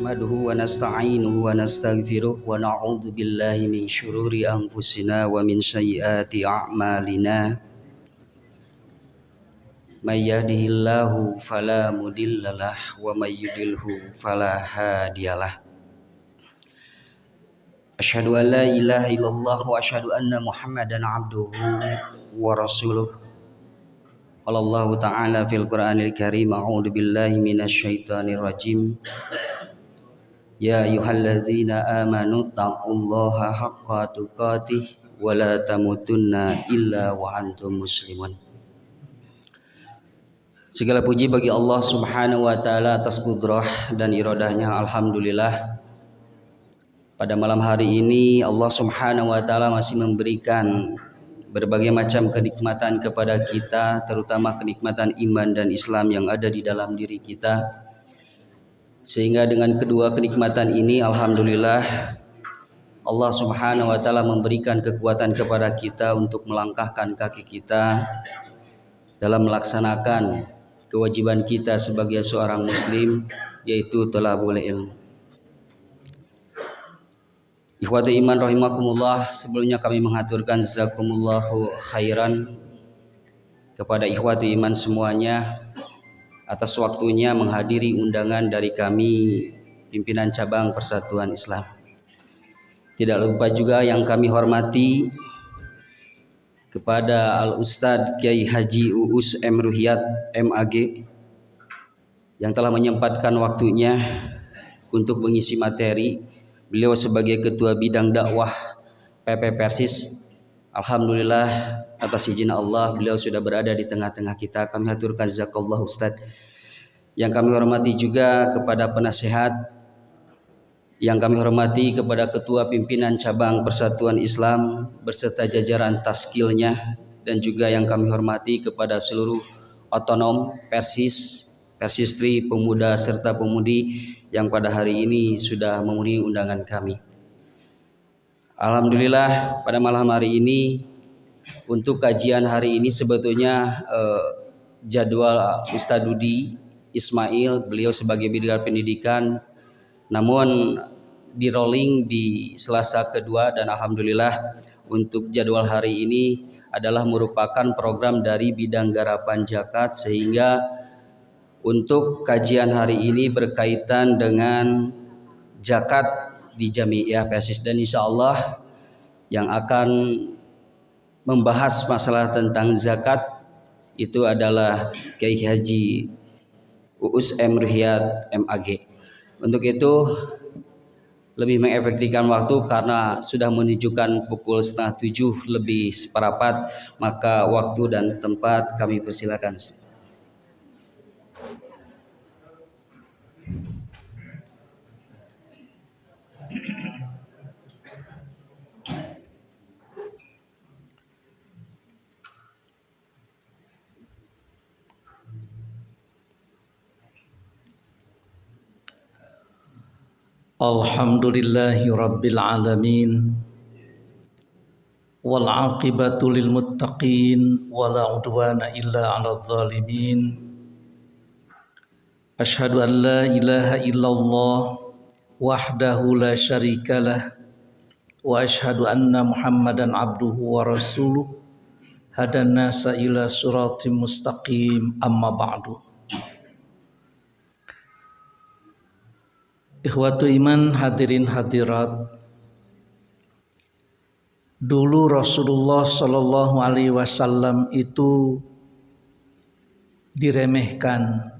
نحمده ونستعينه ونستغفره ونعوذ بالله من شرور أنفسنا ومن سيئات أعمالنا من يهده الله فلا مضل له ومن يضلل فلا هادي له أشهد أن لا إله إلا الله وأشهد أن محمدا عبده ورسوله قال الله تعالى في القرآن الكريم أعوذ بالله من الشيطان الرجيم يا أيها الذين آمنوا اتقوا الله حق تقاته ولا تموتن إلا وأنتم مسلمون. Segala puji bagi Allah Subhanahu wa taala atas kudrah dan iradahnya. Alhamdulillah, pada malam hari ini Allah Subhanahu wa taala masih memberikan berbagai macam kenikmatan kepada kita, terutama kenikmatan iman dan Islam yang ada di dalam diri kita. Sehingga dengan kedua kenikmatan ini alhamdulillah Allah Subhanahu wa taala memberikan kekuatan kepada kita untuk melangkahkan kaki kita dalam melaksanakan kewajiban kita sebagai seorang muslim, yaitu thalabul ilm. Ikhwati iman rahimakumullah, sebelumnya kami mengaturkan jazakumullahu khairan kepada ikhwati iman semuanya atas waktunya menghadiri undangan dari kami pimpinan cabang Persatuan Islam. Tidak lupa juga yang kami hormati kepada Al-Ustadz Kiai Haji Uus M. Ruhiyat MAG yang telah menyempatkan waktunya untuk mengisi materi. Beliau sebagai ketua bidang dakwah PP Persis, alhamdulillah atas izin Allah beliau sudah berada di tengah-tengah kita. Kami haturkan jazakallah Ustaz. Yang kami hormati juga kepada penasehat, yang kami hormati kepada ketua pimpinan cabang Persatuan Islam berserta jajaran taskilnya, dan juga yang kami hormati kepada seluruh otonom Persis, Persistri, pemuda serta pemudi yang pada hari ini sudah memenuhi undangan kami. Alhamdulillah pada malam hari ini untuk kajian hari ini sebetulnya jadwal Ustadz Dudi Ismail, beliau sebagai bidang pendidikan, namun di rolling di Selasa kedua, dan alhamdulillah untuk jadwal hari ini adalah merupakan program dari bidang garapan zakat, sehingga untuk kajian hari ini berkaitan dengan zakat di Jami'iyah Persis, dan insya Allah yang akan membahas masalah tentang zakat itu adalah Kiai Haji Uus M. Ruhiyat MAG. Untuk itu lebih mengefektifkan waktu karena sudah menunjukkan pukul 6:30 lebih seperempat, maka waktu dan tempat kami persilakan. Alhamdulillahi rabbil alamin wal aqibatu lil muttaqin wala udwana illa 'alal zalimin. Asyhadu an la ilaha illallah wahdahu la syarikalah wa asyhadu anna Muhammadan abduhu wa rasuluh hadan nasa ila siratim mustaqim, amma ba'du. Ikhwatu iman, hadirin hadirat, dulu Rasulullah Shallallahu Alaihi Wasallam itu diremehkan,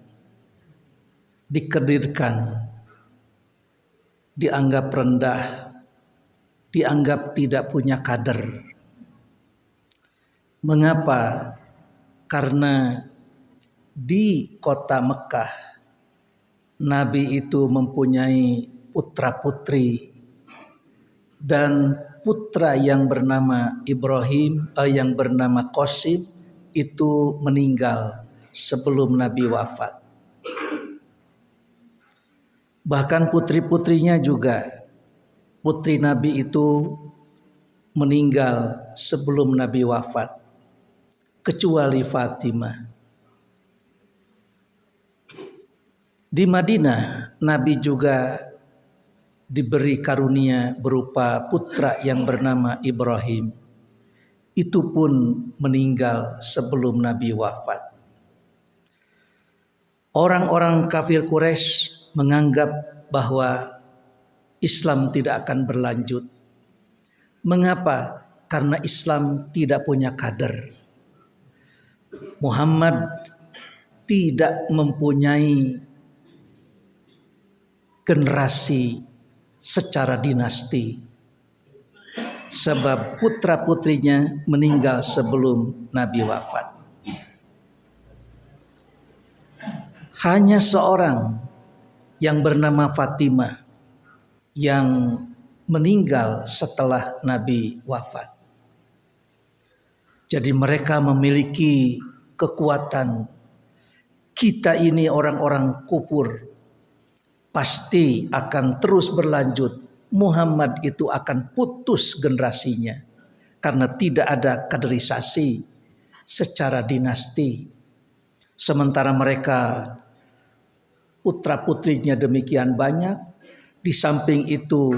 dikedirkan, dianggap rendah, dianggap tidak punya kader. Mengapa? Karena di kota Mekah Nabi itu mempunyai putra-putri, dan putra yang bernama Ibrahim, yang bernama Qasim itu meninggal sebelum Nabi wafat. Bahkan putri-putrinya juga, putri Nabi itu meninggal sebelum Nabi wafat, kecuali Fatimah. Di Madinah Nabi juga diberi karunia berupa putra yang bernama Ibrahim. Itu pun meninggal sebelum Nabi wafat. Orang-orang kafir Quraisy menganggap bahwa Islam tidak akan berlanjut. Mengapa? Karena Islam tidak punya kader. Muhammad tidak mempunyai generasi secara dinasti. Sebab putra-putrinya meninggal sebelum Nabi wafat. Hanya seorang yang bernama Fatimah yang meninggal setelah Nabi wafat. Jadi mereka memiliki kekuatan. Kita ini orang-orang kufur pasti akan terus berlanjut. Muhammad itu akan putus generasinya karena tidak ada kaderisasi secara dinasti. Sementara mereka putra-putrinya demikian banyak. Di samping itu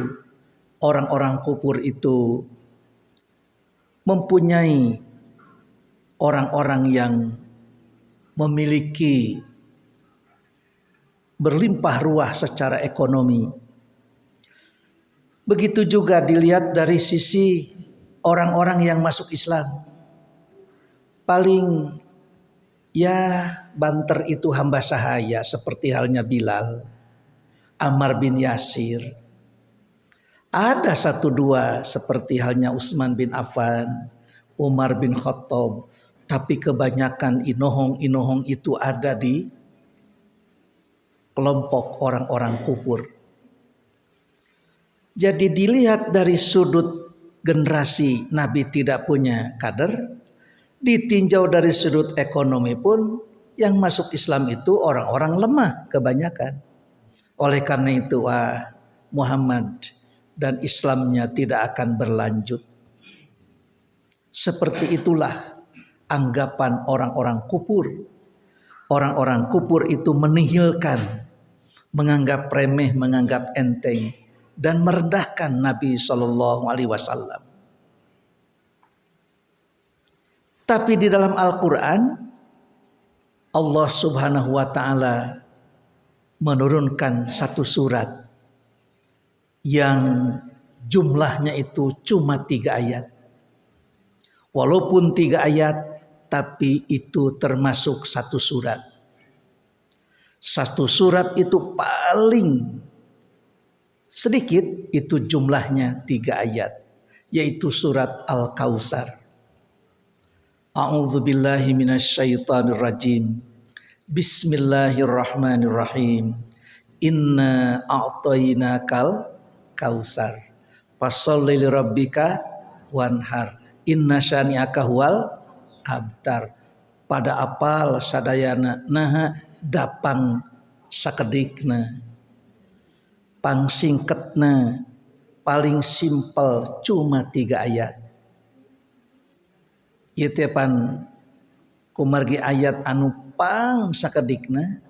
orang-orang kufur itu mempunyai orang-orang yang memiliki berlimpah ruah secara ekonomi. Begitu juga dilihat dari sisi orang-orang yang masuk Islam. Paling banter itu hamba sahaya seperti halnya Bilal, Ammar bin Yasir. Ada satu dua seperti halnya Utsman bin Affan, Umar bin Khattab. Tapi kebanyakan inohong-inohong itu ada di kelompok orang-orang kufur. Jadi dilihat dari sudut generasi Nabi tidak punya kader, ditinjau dari sudut ekonomi pun yang masuk Islam itu orang-orang lemah kebanyakan. Oleh karena itu Muhammad dan Islamnya tidak akan berlanjut. Seperti itulah anggapan orang-orang kufur. Orang-orang kufur itu menihilkan, menganggap remeh, menganggap enteng, dan merendahkan Nabi SAW. Tapi di dalam Al-Quran, Allah Subhanahu wa Ta'ala menurunkan satu surat yang jumlahnya itu cuma 3 ayat. Walaupun 3 ayat, tapi itu termasuk satu surat. Satu surat itu paling sedikit, itu jumlahnya 3 ayat, yaitu surat Al-Kautsar. A'udzubillahi minasyaitonirrajim. Bismillahirrahmanirrahim. Inna a'tainakal kautsar. Fasholli lirabbika wanhar. Inna syani'aka huwal abtar. Pada apal sadayana naha dapang sakedikna. Pangsingketna paling simpel cuma 3 ayat. Ieu teh pan kumargi ayat anu pang sakedikna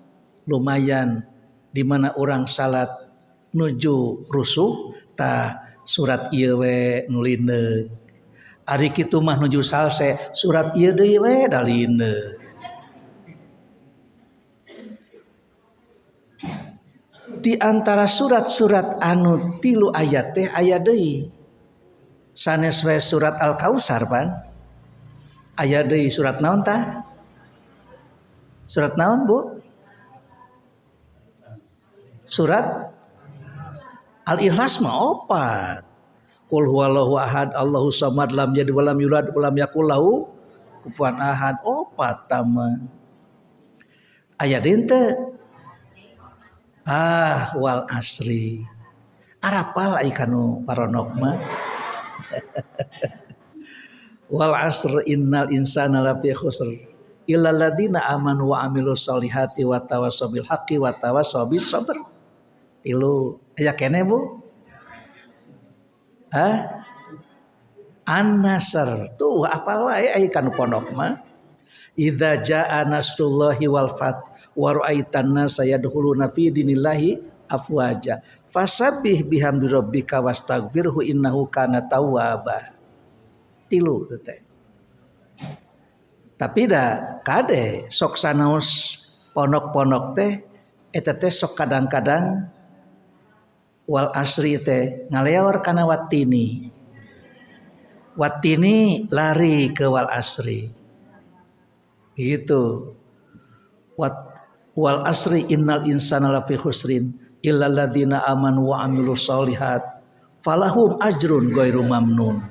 lumayan di mana orang salat nuju rusuh tah surat ieu we nu lindeug. Ari kitu mah nuju salse surat ieu deui we da lindeug. Di antara surat-surat anu 3 ayat teh aya deui sanes we surat Al-Kautsar pan. Aya deui surat naon tah? Surat naon, Bu? Surat Al-Ikhlas mah 4. Qul huwallahu ahad, Allahu samad, lam yalid walam yulad walam yakul lahu kufuwan ahad. 4 tama. Aya deui teu? Wal asri. Arapal ai kanu paronok mah. Wal asr innal insana lafi khusr illal ladzina amanu wa amilus solihati wa tawassaw bil haqqi wa tawassaw bis sabr. Tilu aya keneh, Bu? An-Nasr. Tuh apal wae aya kanu pondok mah. Idza jaa nasrullahi wal fath wa ra'aitan nasa yadkhuluna fi dinillahi afwaja fasabbih bihamdi rabbika wastaghfirhu innahu kana tawwaba. Tilu teh. Tapi da kade sok sanaos ponok-ponok teh eta teh sok kadang-kadang wal asri teh ngaleor kana watini. Watini lari ke wal asri. Gitu. Wal asri innal insana lafi khusrin illal ladzina amanu wa amilus solihat falahum ajrun ghairu mamnun.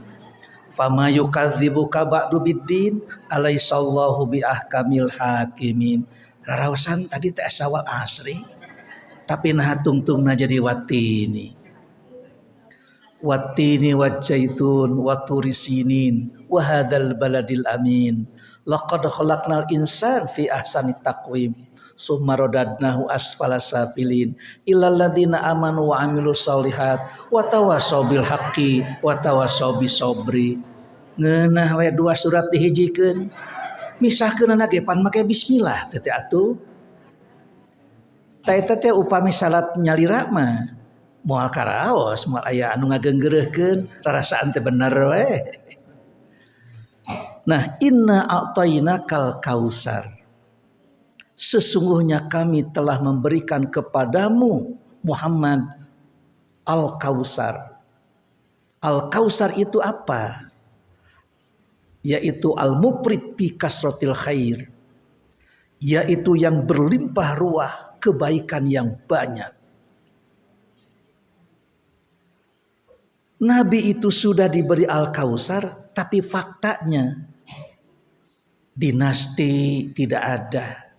Fama yukadzibuka ba'du biddin alaisallahu biahkamil hakimin. Raraosan tadi teh asa wal asri tapi nah tungtungna jadi watini. Wattini wajjaitun waturisinin wa hadzal baladil amin laqad khalaqnal insan fi ahsani taqwim summa radadnahu asfala safilin illal ladzina amanu wa amilus solihat wa tawassaw bil haqqi wa tawassaw bis sabri. Ngeunah we dua surat dihijikeun misahkeunna ge pan make bismillah teh atuh. Ta eta teh upami salat nyalira mah moal karaos moal aya anu ngageunggeureurkeun rarasaan teh bener we. Nah, inna a'tainakal kausar. Sesungguhnya kami telah memberikan kepadamu Muhammad al-kausar. Al-kausar itu apa? Yaitu al-mufrid bi kasratil khair. Yaitu yang berlimpah ruah kebaikan yang banyak. Nabi itu sudah diberi Al-Kausar, tapi faktanya dinasti tidak ada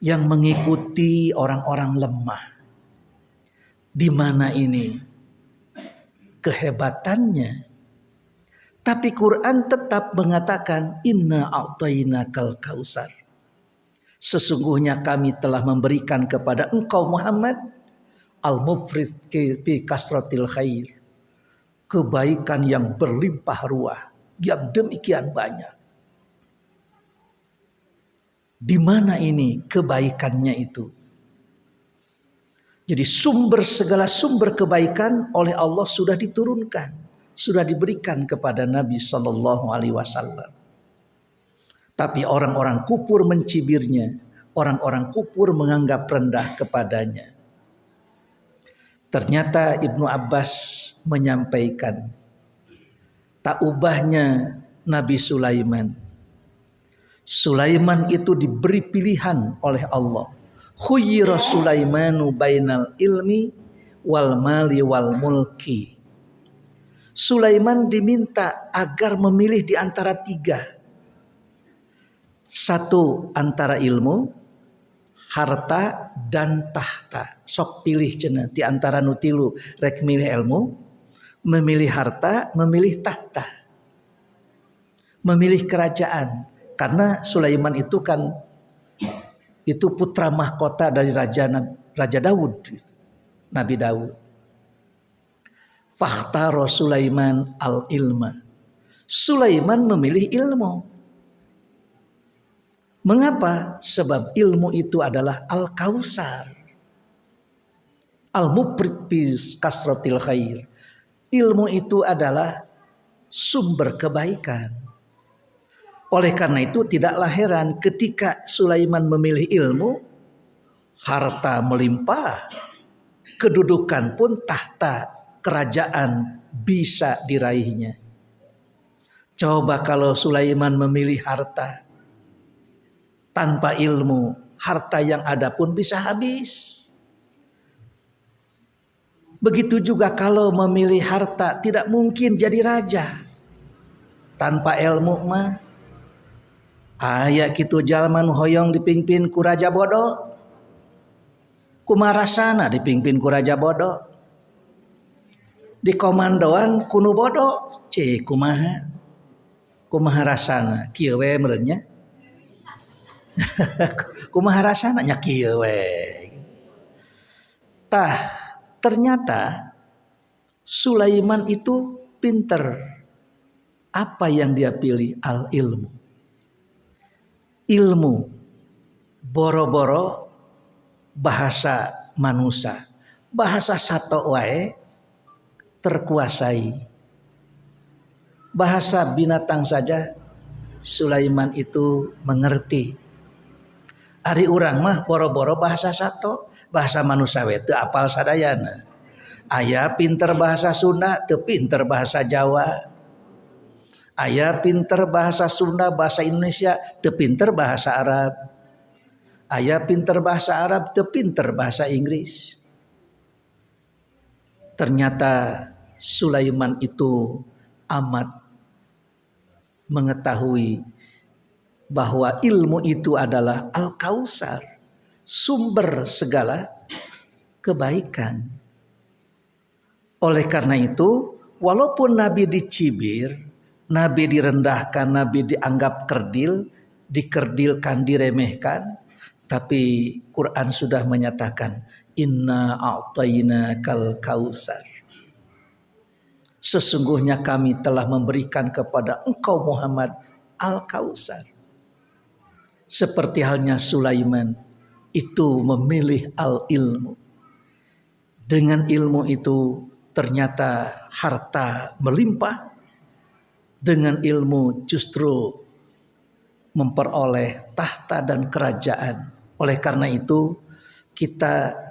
yang mengikuti orang-orang lemah. Di mana ini kehebatannya? Tapi Quran tetap mengatakan inna a'tainakal kausar. Sesungguhnya kami telah memberikan kepada engkau Muhammad al-mufrid bi kasratil khair. Kebaikan yang berlimpah ruah, yang demikian banyak. Di mana ini kebaikannya itu? Jadi segala sumber kebaikan oleh Allah sudah diturunkan, sudah diberikan kepada Nabi Sallallahu Alaihi Wasallam. Tapi orang-orang kufur mencibirnya, orang-orang kufur menganggap rendah kepadanya. Ternyata Ibnu Abbas menyampaikan tak ubahnya Nabi Sulaiman. Sulaiman itu diberi pilihan oleh Allah. Khuyyira Sulaimanu bainal ilmi wal mali wal mulki. Sulaiman diminta agar memilih di antara tiga. Satu antara ilmu, harta dan tahta. Sok pilih cenah di antara nutilu rek milih ilmu, memilih harta, memilih tahta. Memilih kerajaan karena Sulaiman itu kan itu putra mahkota dari Raja Daud, Nabi Daud. Fakhtaro Sulaiman al-ilma. Sulaiman memilih ilmu. Mengapa? Sebab ilmu itu adalah al-kausar. Al-mufrid bi kasratil khair. Ilmu itu adalah sumber kebaikan. Oleh karena itu tidaklah heran ketika Sulaiman memilih ilmu, harta melimpah, kedudukan pun tahta kerajaan bisa diraihnya. Coba kalau Sulaiman memilih harta, tanpa ilmu, harta yang ada pun bisa habis. Begitu juga kalau memilih harta, tidak mungkin jadi raja. Tanpa ilmu mah, aya kitu jalma nu hoyong dipingpin ku raja bodoh. Kumaha rasana dipingpin ku raja bodoh? Di komandoan kuno bodoh, cek kumaha rasana? Kieu we meureun nya. Kumaha rasana nya kieu we. Tah, ternyata Sulaiman itu pinter. Apa yang dia pilih? Al-ilmu. Ilmu. Boro-boro bahasa manusia. Bahasa sato wae terkuasai. Bahasa binatang saja Sulaiman itu mengerti. Ari urang mah boro-boro bahasa sato, bahasa manusia we teu apal sadayana. Aya pinter bahasa Sunda, teu pinter bahasa Jawa. Aya pinter bahasa Sunda, bahasa Indonesia, teu pinter bahasa Arab. Aya pinter bahasa Arab, teu pinter bahasa Inggris. Ternyata Sulaiman itu amat mengetahui bahwa ilmu itu adalah Al-Kautsar, sumber segala kebaikan. Oleh karena itu, walaupun Nabi dicibir, Nabi direndahkan, Nabi dianggap kerdil, dikerdilkan, diremehkan, tapi Quran sudah menyatakan, Inna a'tainakal kautsar. Sesungguhnya kami telah memberikan kepada engkau Muhammad Al-Kautsar. Seperti halnya Sulaiman itu memilih al-ilmu. Dengan ilmu itu ternyata harta melimpah. Dengan ilmu justru memperoleh tahta dan kerajaan. Oleh karena itu kita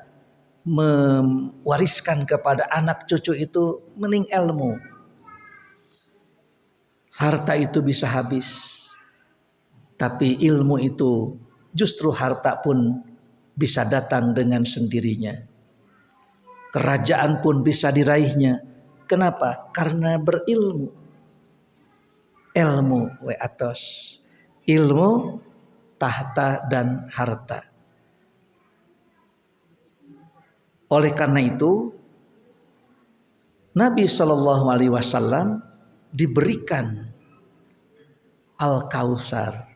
mewariskan kepada anak cucu itu mending ilmu. Harta itu bisa habis, tapi ilmu itu justru harta pun bisa datang dengan sendirinya. Kerajaan pun bisa diraihnya. Kenapa? Karena berilmu. Ilmu we atos. Ilmu, tahta dan harta. Oleh karena itu Nabi SAW diberikan Al-Kautsar.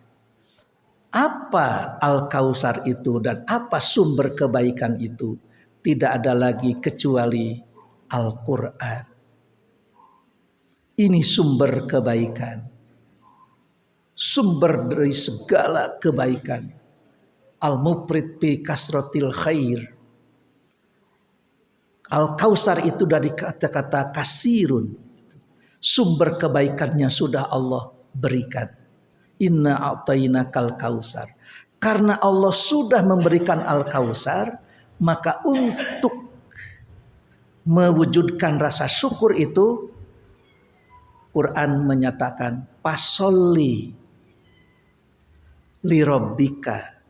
Apa Al-Kautsar itu dan apa sumber kebaikan itu? Tidak ada lagi kecuali Al-Quran. Ini sumber kebaikan. Sumber dari segala kebaikan. Al-Mufrid bi kasratil khair. Al-Kautsar itu dari kata-kata kasirun. Sumber kebaikannya sudah Allah berikan. Inna a'tainakal kautsar. Karena Allah sudah memberikan Al-Kautsar, maka untuk mewujudkan rasa syukur itu, Quran menyatakan pasolli li rabbika.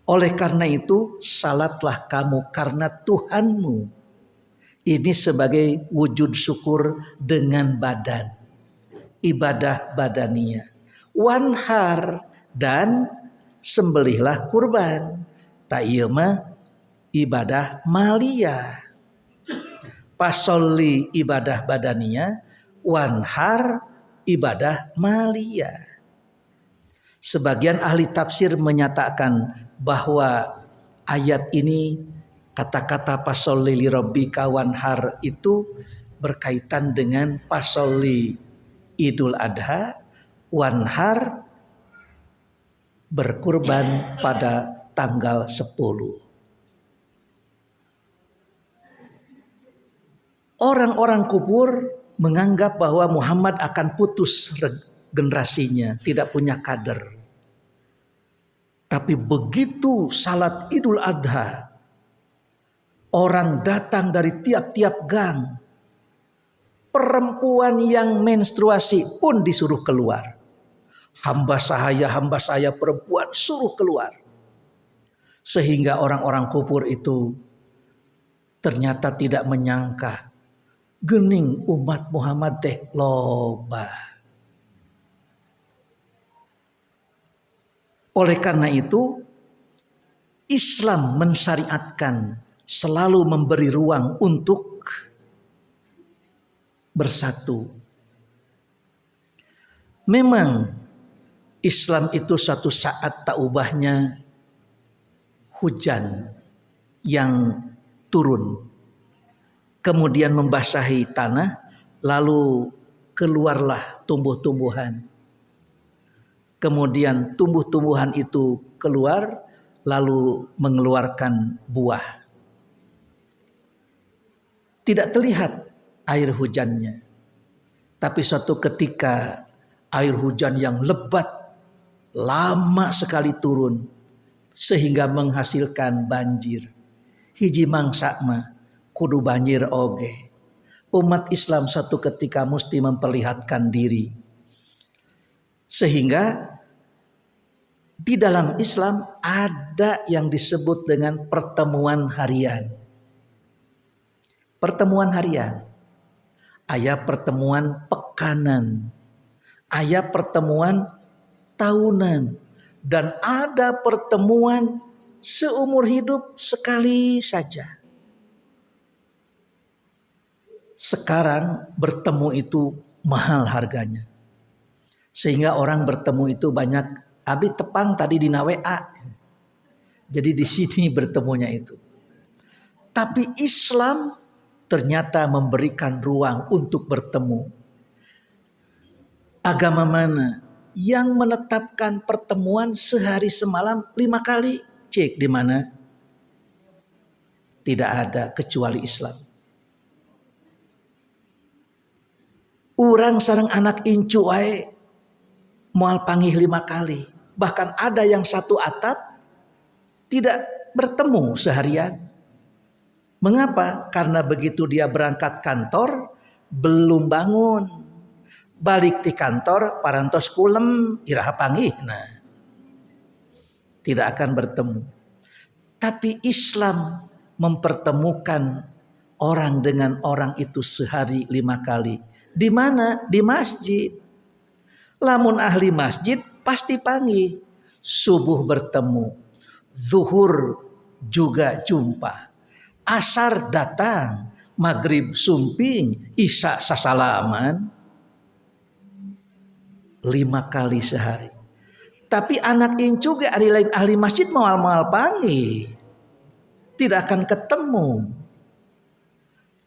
Oleh karena itu, salatlah kamu karena Tuhanmu. Ini sebagai wujud syukur dengan badan. Ibadah badaniyah. Wanhar, dan sembelihlah kurban. Ta'iyama ibadah maliyah. Pasolli ibadah badaniyah. Wanhar ibadah maliyah. Sebagian ahli tafsir menyatakan bahwa ayat ini, kata-kata pasolli li rabbika wanhar itu berkaitan dengan pasolli Idul Adha, wanhar berkurban pada tanggal 10. Orang-orang kufur menganggap bahwa Muhammad akan putus generasinya, tidak punya kader. Tapi begitu salat Idul Adha, orang datang dari tiap-tiap gang. Perempuan yang menstruasi pun disuruh keluar. Hamba saya perempuan suruh keluar. Sehingga orang-orang kufur itu ternyata tidak menyangka gening umat Muhammad teh loba. Oleh karena itu Islam mensyariatkan selalu memberi ruang untuk bersatu. Memang Islam itu suatu saat tak ubahnya hujan yang turun, kemudian membasahi tanah, lalu keluarlah tumbuh-tumbuhan. Kemudian tumbuh-tumbuhan itu keluar, lalu mengeluarkan buah. tidak terlihat air hujannya. Tapi suatu ketika air hujan yang lebat lama sekali turun sehingga menghasilkan banjir. Hiji mangsa mah kudu banjir oge. Umat Islam suatu ketika mesti memperlihatkan diri. Sehingga di dalam Islam ada yang disebut dengan pertemuan harian. Pertemuan harian. Aya pertemuan pekanan. Aya pertemuan tahunan. Dan ada pertemuan seumur hidup sekali saja. Sekarang bertemu itu mahal harganya. Sehingga orang bertemu itu banyak. Abi tepang tadi di WA. Jadi di sini bertemunya itu. Tapi Islam ternyata memberikan ruang untuk bertemu. Agama mana yang menetapkan pertemuan sehari semalam 5 kali? Cek di mana? Tidak ada kecuali Islam. Urang sareng anak incu wae moal panggih 5 kali. Bahkan ada yang satu atap tidak bertemu seharian. Mengapa? Karena begitu dia berangkat kantor belum bangun. Balik di kantor parantos kulem iraha panggih. Nah, tidak akan bertemu. Tapi Islam mempertemukan orang dengan orang itu sehari 5 kali. Di mana? Di masjid. Lamun ahli masjid pasti panggih. Subuh bertemu. Zuhur juga jumpa. Asar datang. Maghrib sumping. Isya sasalaman. 5 kali sehari. Tapi anak incu ge ari lain ahli masjid moal-moal panggih. Tidak akan ketemu.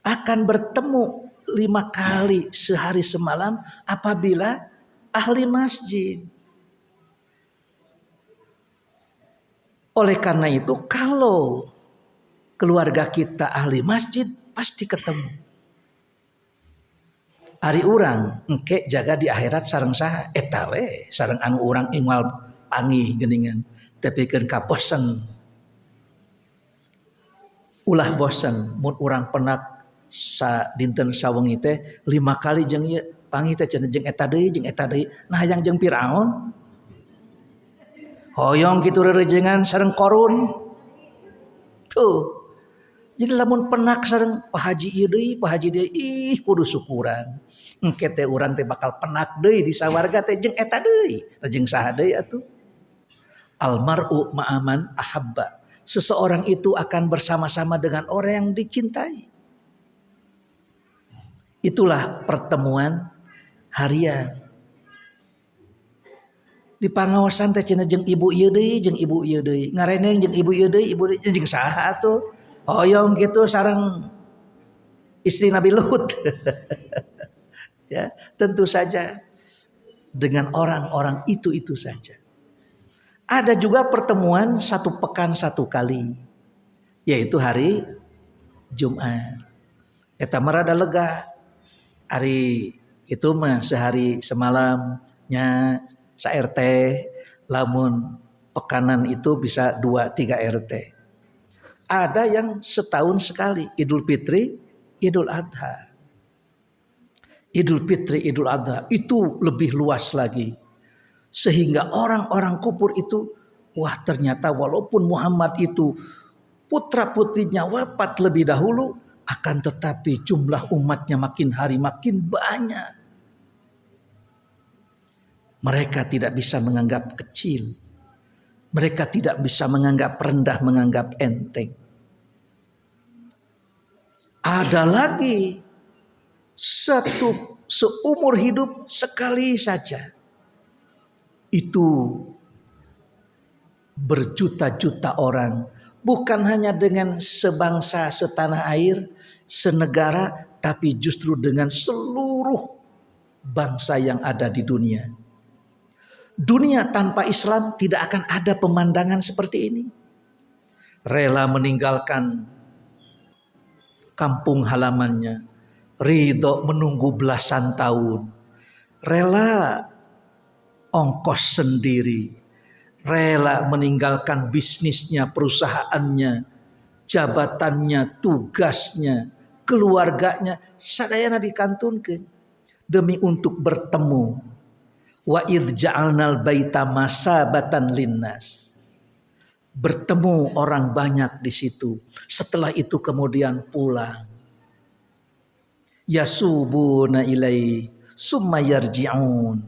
Akan bertemu 5 kali sehari semalam apabila ahli masjid. Oleh karena itu kalau keluarga kita ahli masjid pasti ketemu. Ari urang engke jaga di akhirat sareng saha eta we sareng anu urang ingwal panggih geuningan tepikeun ka bosen. Ulah bosen mun urang penak sa dinten sawengi teh 5 kali jeung ieu panggih teh cenah jeung eta deui nah hayang jeung Firaun hoyong kitu reurejengan sareng Qarun tuh. Jadi lamun penak sareng Pak Haji ieu deui Pak Haji deui ih kudu syukuran engke teh urang teh bakal penak deui di sawarga teh jeung eta deui jeung saha deui atuh. Almar'u ma'aman ahabba. Seseorang itu akan bersama-sama dengan orang yang dicintai. Itulah pertemuan harian. Di pangaosan teh cenah jeung ibu ieu deui jeung ibu ieu deui. Ngareneng jeung ibu ieu deui ibu jeung saha atuh? Hoyong gitu sareng istri Nabi Lut. Ya, tentu saja dengan orang-orang itu saja. Ada juga pertemuan 1 pekan 1 kali, yaitu hari Jumat. Eta mah rada lega. Hari itu mah sehari semalamnya sa RT, lamun pekanan itu bisa 2-3 RT. Ada yang setahun sekali, Idul Fitri, Idul Adha. Idul Fitri, Idul Adha itu lebih luas lagi. Sehingga orang-orang kufur itu, wah ternyata walaupun Muhammad itu putra-putrinya wafat lebih dahulu, akan tetapi jumlah umatnya makin hari makin banyak. Mereka tidak bisa menganggap kecil. Mereka tidak bisa menganggap rendah, menganggap enteng. Ada lagi satu seumur hidup sekali saja. Itu berjuta-juta orang. Bukan hanya dengan sebangsa, setanah air, senegara, tapi justru dengan seluruh bangsa yang ada di dunia. Dunia tanpa Islam tidak akan ada pemandangan seperti ini. Rela meninggalkan kampung halamannya, ridho menunggu belasan tahun, rela ongkos sendiri, rela meninggalkan bisnisnya, perusahaannya, jabatannya, tugasnya, keluarganya, sadayana dikantunkeun demi untuk bertemu. Wa idz ja'alnal baita masabatan linnas. Bertemu orang banyak di situ. Setelah itu kemudian pulang. Yasubuna ilai summa yarji'un.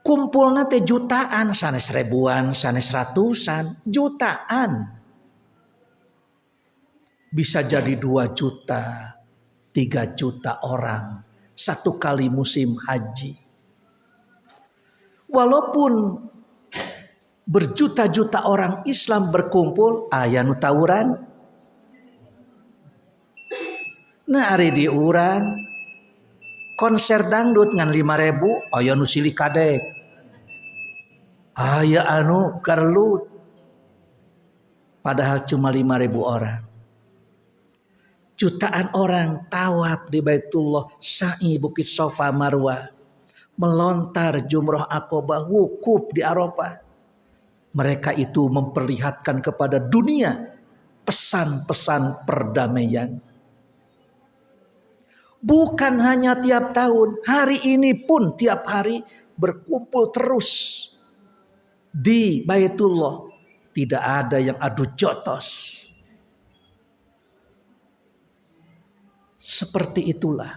Kumpulna teh jutaan, sanes ribuan, sanes ratusan, jutaan. Bisa jadi 2 juta, 3 juta orang satu kali musim haji. Walaupun berjuta-juta orang Islam berkumpul, aya nu tawuran. Nah ari di urang konser dangdut ngan 5.000, aya nu silih kadek. Aya anu garlut. Padahal cuma 5.000 orang. Jutaan orang tawaf di Baitullah, sa'i Bukit Safa Marwah, melontar jumrah Aqabah, wukuf di Arafah. Mereka itu memperlihatkan kepada dunia pesan-pesan perdamaian. Bukan hanya tiap tahun, hari ini pun tiap hari berkumpul terus di Baitullah. Tidak ada yang adu jotos. Seperti itulah.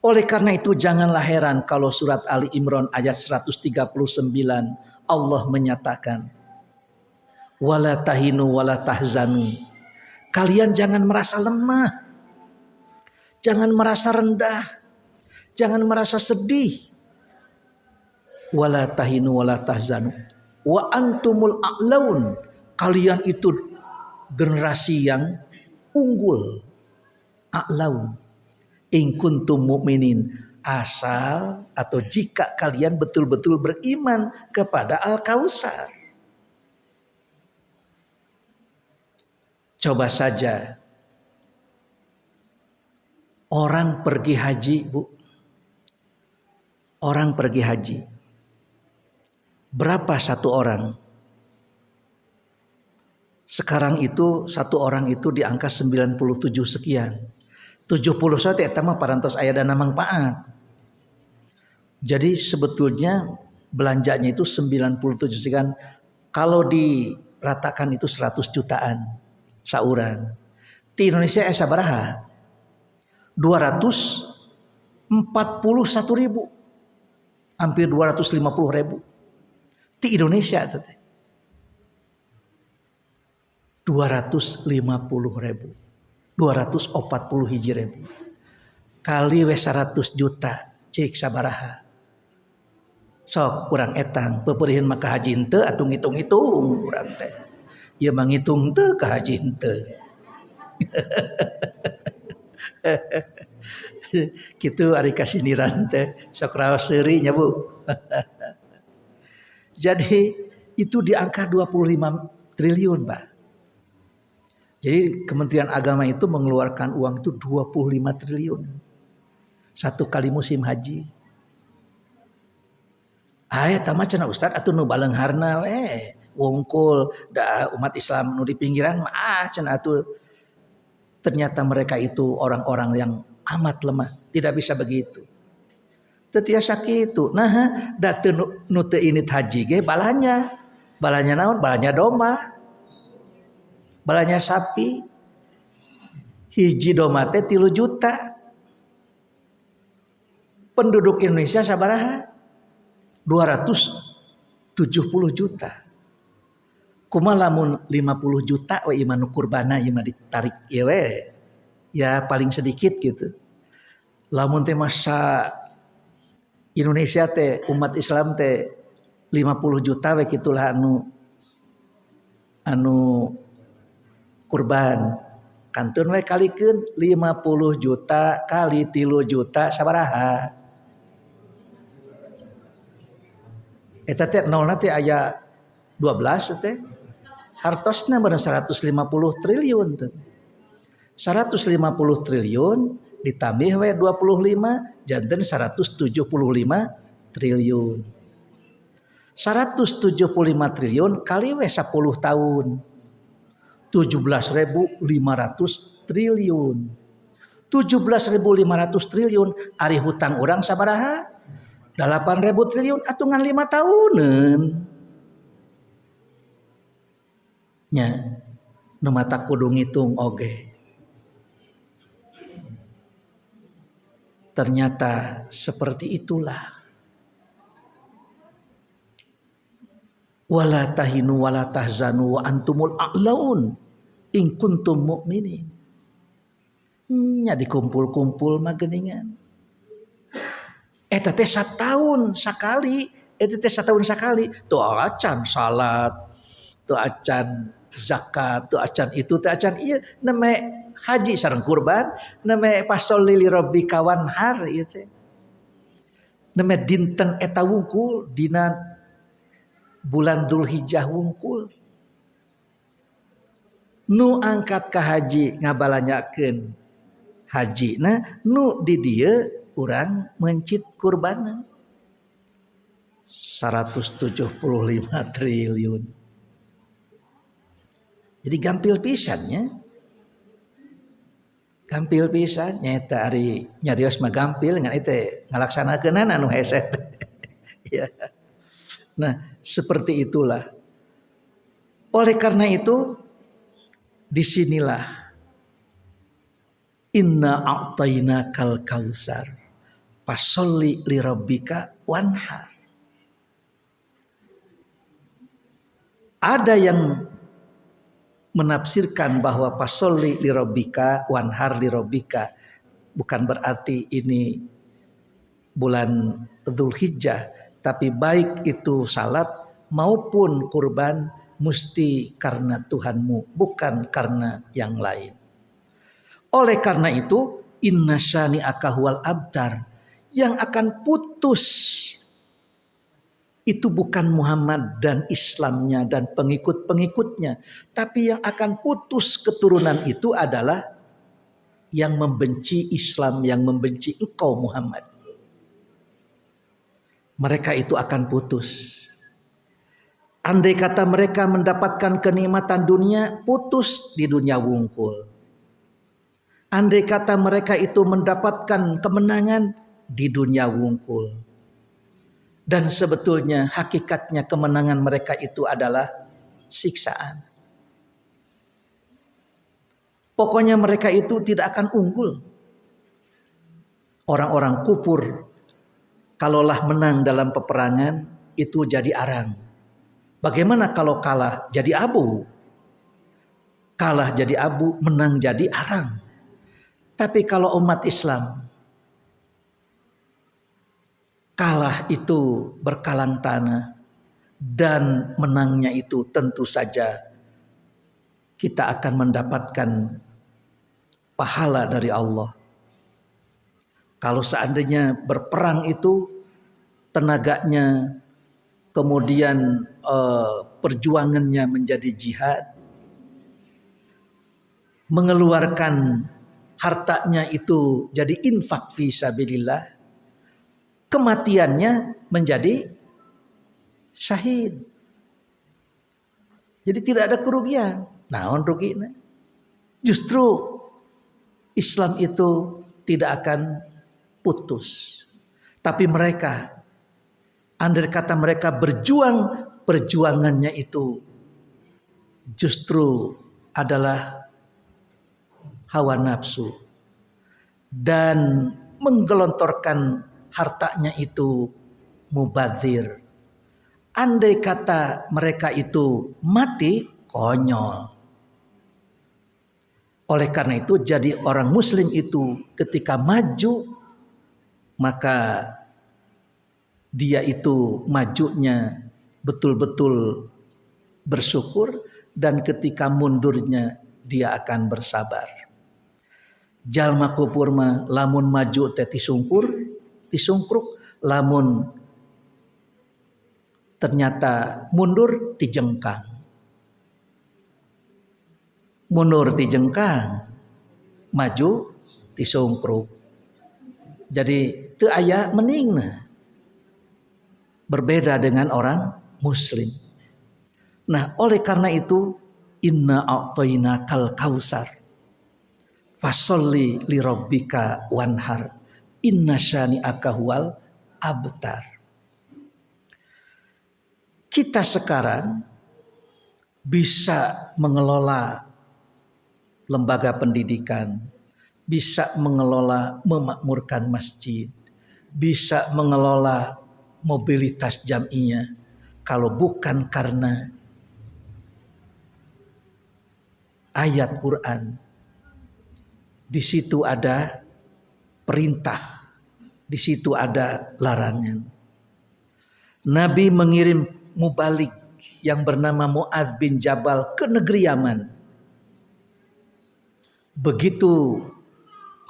Oleh karena itu janganlah heran kalau surat Ali Imran ayat 139 Allah menyatakan, wala tahinu wala tahzanu. Kalian jangan merasa lemah. Jangan merasa rendah. Jangan merasa sedih. Wala tahinu wala tahzanu. Wa antumul a'laun. Kalian itu generasi yang unggul. A'laun. In kuntum mu'minin. Asal atau jika kalian betul-betul beriman kepada Al-Kautsar. Coba saja orang pergi haji, Bu. Orang pergi haji. Berapa satu orang? Sekarang itu satu orang itu di angka 97 sekian. 71 eta mah parantos aya dana mangpaat. Jadi sebetulnya belanjanya itu 97 sekian. Kalau diratakan itu 100 jutaan saurang. Di Indonesia sabaraha? 241 ribu. Hampir 250 ribu. Di Indonesia itu 250 ribu. 240 hiji ribu. Kali we 100 juta. Cik sabaraha. Sok kurang etang. Peperlihan maka haji henteu atuh ngitung-ngitung urang teh. Ya manghitung teu ka haji henteu. Kitu ari kasindiran teh sok raos seuri nya Bu. Jadi itu di angka 25 triliun, Pak. Jadi Kementerian Agama itu mengeluarkan uang itu 25 triliun. Satu kali musim haji. Aya tama cenah Ustaz atuh nu baleungharna we wungkul da umat Islam nu di pinggiran mah cenah atuh. Ternyata mereka itu orang-orang yang amat lemah, tidak bisa begitu. Teu tiasa kitu. Nah, da teu nu teu init haji ge balanya. Balanya naon? Balanya domba. Balanya sapi. Hiji domba teh 3 juta. Penduduk Indonesia sabaraha? 270 juta. Kumaha lamun 50 juta we iman kurbana ieu mah ditarik ieu we. Ya paling sedikit gitu. Lamun teh masa Indonesia teh umat Islam teh 50 juta we kitulah anu kurban. Kantun we kalikeun 50 juta kali 3 juta sabaraha? Eta teh nolna teh aya 12 teh. Hartosna bener 150 triliun teh. 150 triliun ditambah we 25 janten 175 triliun. 175 triliun kali we 10 tahun. 17.500 triliun. 17.500 triliun ari hutang orang sabaraha? 8.000 triliun atungan 5 tahunan. Nya nu mata kudu ngitung oge. Ternyata seperti itulah. Wala tahinu wala tahzanu wa antumul a'laun in kuntum mu'minin. Nya dikumpul-kumpul mah geuningan. Eta teh satahun sakali, tuh acan salat, tuh acan zakat, tuh acan itu, tuh acan ieu neme haji sareng kurban, neme pasol li rabbika wanhar ieu teh. Neme dinten eta wungkul dina bulan Dzulhijjah wungkul. Nu angkat ka haji ngabalanyakeun hajina, nu di dieu urang mencit kurbana 175 triliun. Jadi gampil pisannya. Gampil pisan nyaeta ari nyarios mah gampil ngan itu ngalaksanakeunana anu hese. Ya. Nah, seperti itulah. Oleh karena itu disinilah inna a'tainakal kautsar fasholli li rabbika wanhar. Ada yang menafsirkan bahwa fasholli li rabbika wanhar li rabbika bukan berarti ini bulan Dzulhijjah, tapi baik itu salat maupun kurban mesti karena Tuhanmu, bukan karena yang lain. Oleh karena itu inna syani'aka huwal abtar, yang akan putus itu bukan Muhammad dan Islamnya dan pengikut-pengikutnya, tapi yang akan putus keturunan itu adalah yang membenci Islam, yang membenci engkau Muhammad. Mereka itu akan putus. Andai kata mereka mendapatkan kenikmatan dunia, putus di dunia wungkul. Andai kata mereka itu mendapatkan kemenangan di dunia wungkul. Dan sebetulnya hakikatnya kemenangan mereka itu adalah siksaan. Pokoknya mereka itu tidak akan unggul. Orang-orang kufur kalaulah menang dalam peperangan itu jadi arang. Bagaimana kalau kalah jadi abu? Kalah jadi abu, menang jadi arang. Tapi kalau umat Islam kalah itu berkalang tanah dan menangnya itu tentu saja kita akan mendapatkan pahala dari Allah. Kalau seandainya berperang itu tenaganya kemudian perjuangannya menjadi jihad, mengeluarkan hartanya itu jadi infak fi sabilillah, kematiannya menjadi syahid. Jadi tidak ada kerugian. Naon rugina? Justru Islam itu tidak akan putus. Tapi mereka, andai kata mereka berjuang, perjuangannya itu justru adalah hawa nafsu dan menggelontorkan hartanya itu mubadzir. Andai kata mereka itu mati, konyol. Oleh karena itu jadi orang muslim itu ketika maju, maka dia itu majunya betul-betul bersyukur, dan ketika mundurnya dia akan bersabar. Jalma kupur mah lamun maju teh tisungkruk, lamun ternyata mundur tijengkang. Mundur tijengkang. maju tisungkruk. Jadi teu aya meningna. Berbeda dengan orang muslim. Nah, oleh karena itu inna a'tainakal kausar fasholli lirabbika wanhar inna syani'aka huwal abtar. Kita sekarang bisa mengelola lembaga pendidikan, bisa mengelola memakmurkan masjid, bisa mengelola mobilitas jam'iyah, kalau bukan karena ayat Quran. Di situ ada perintah, di situ ada larangan. Nabi mengirim mubalik yang bernama Mu'adz bin Jabal ke negeri Yaman. Begitu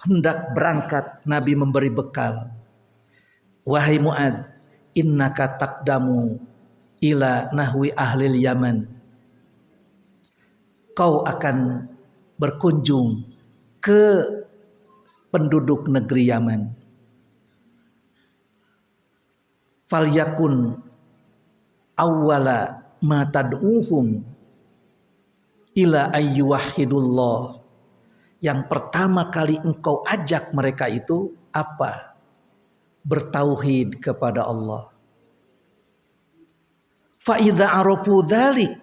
hendak berangkat, Nabi memberi bekal. Wahai Mu'adz, innaka taqdamu ila nahwi ahlil Yaman. Kau akan berkunjung ke penduduk negeri Yaman. Falyakun awwala ma tad'uhum ila ayyuwahhidullah. Yang pertama kali engkau ajak mereka itu apa? Bertauhid kepada Allah. Fa idza arafu dzalik,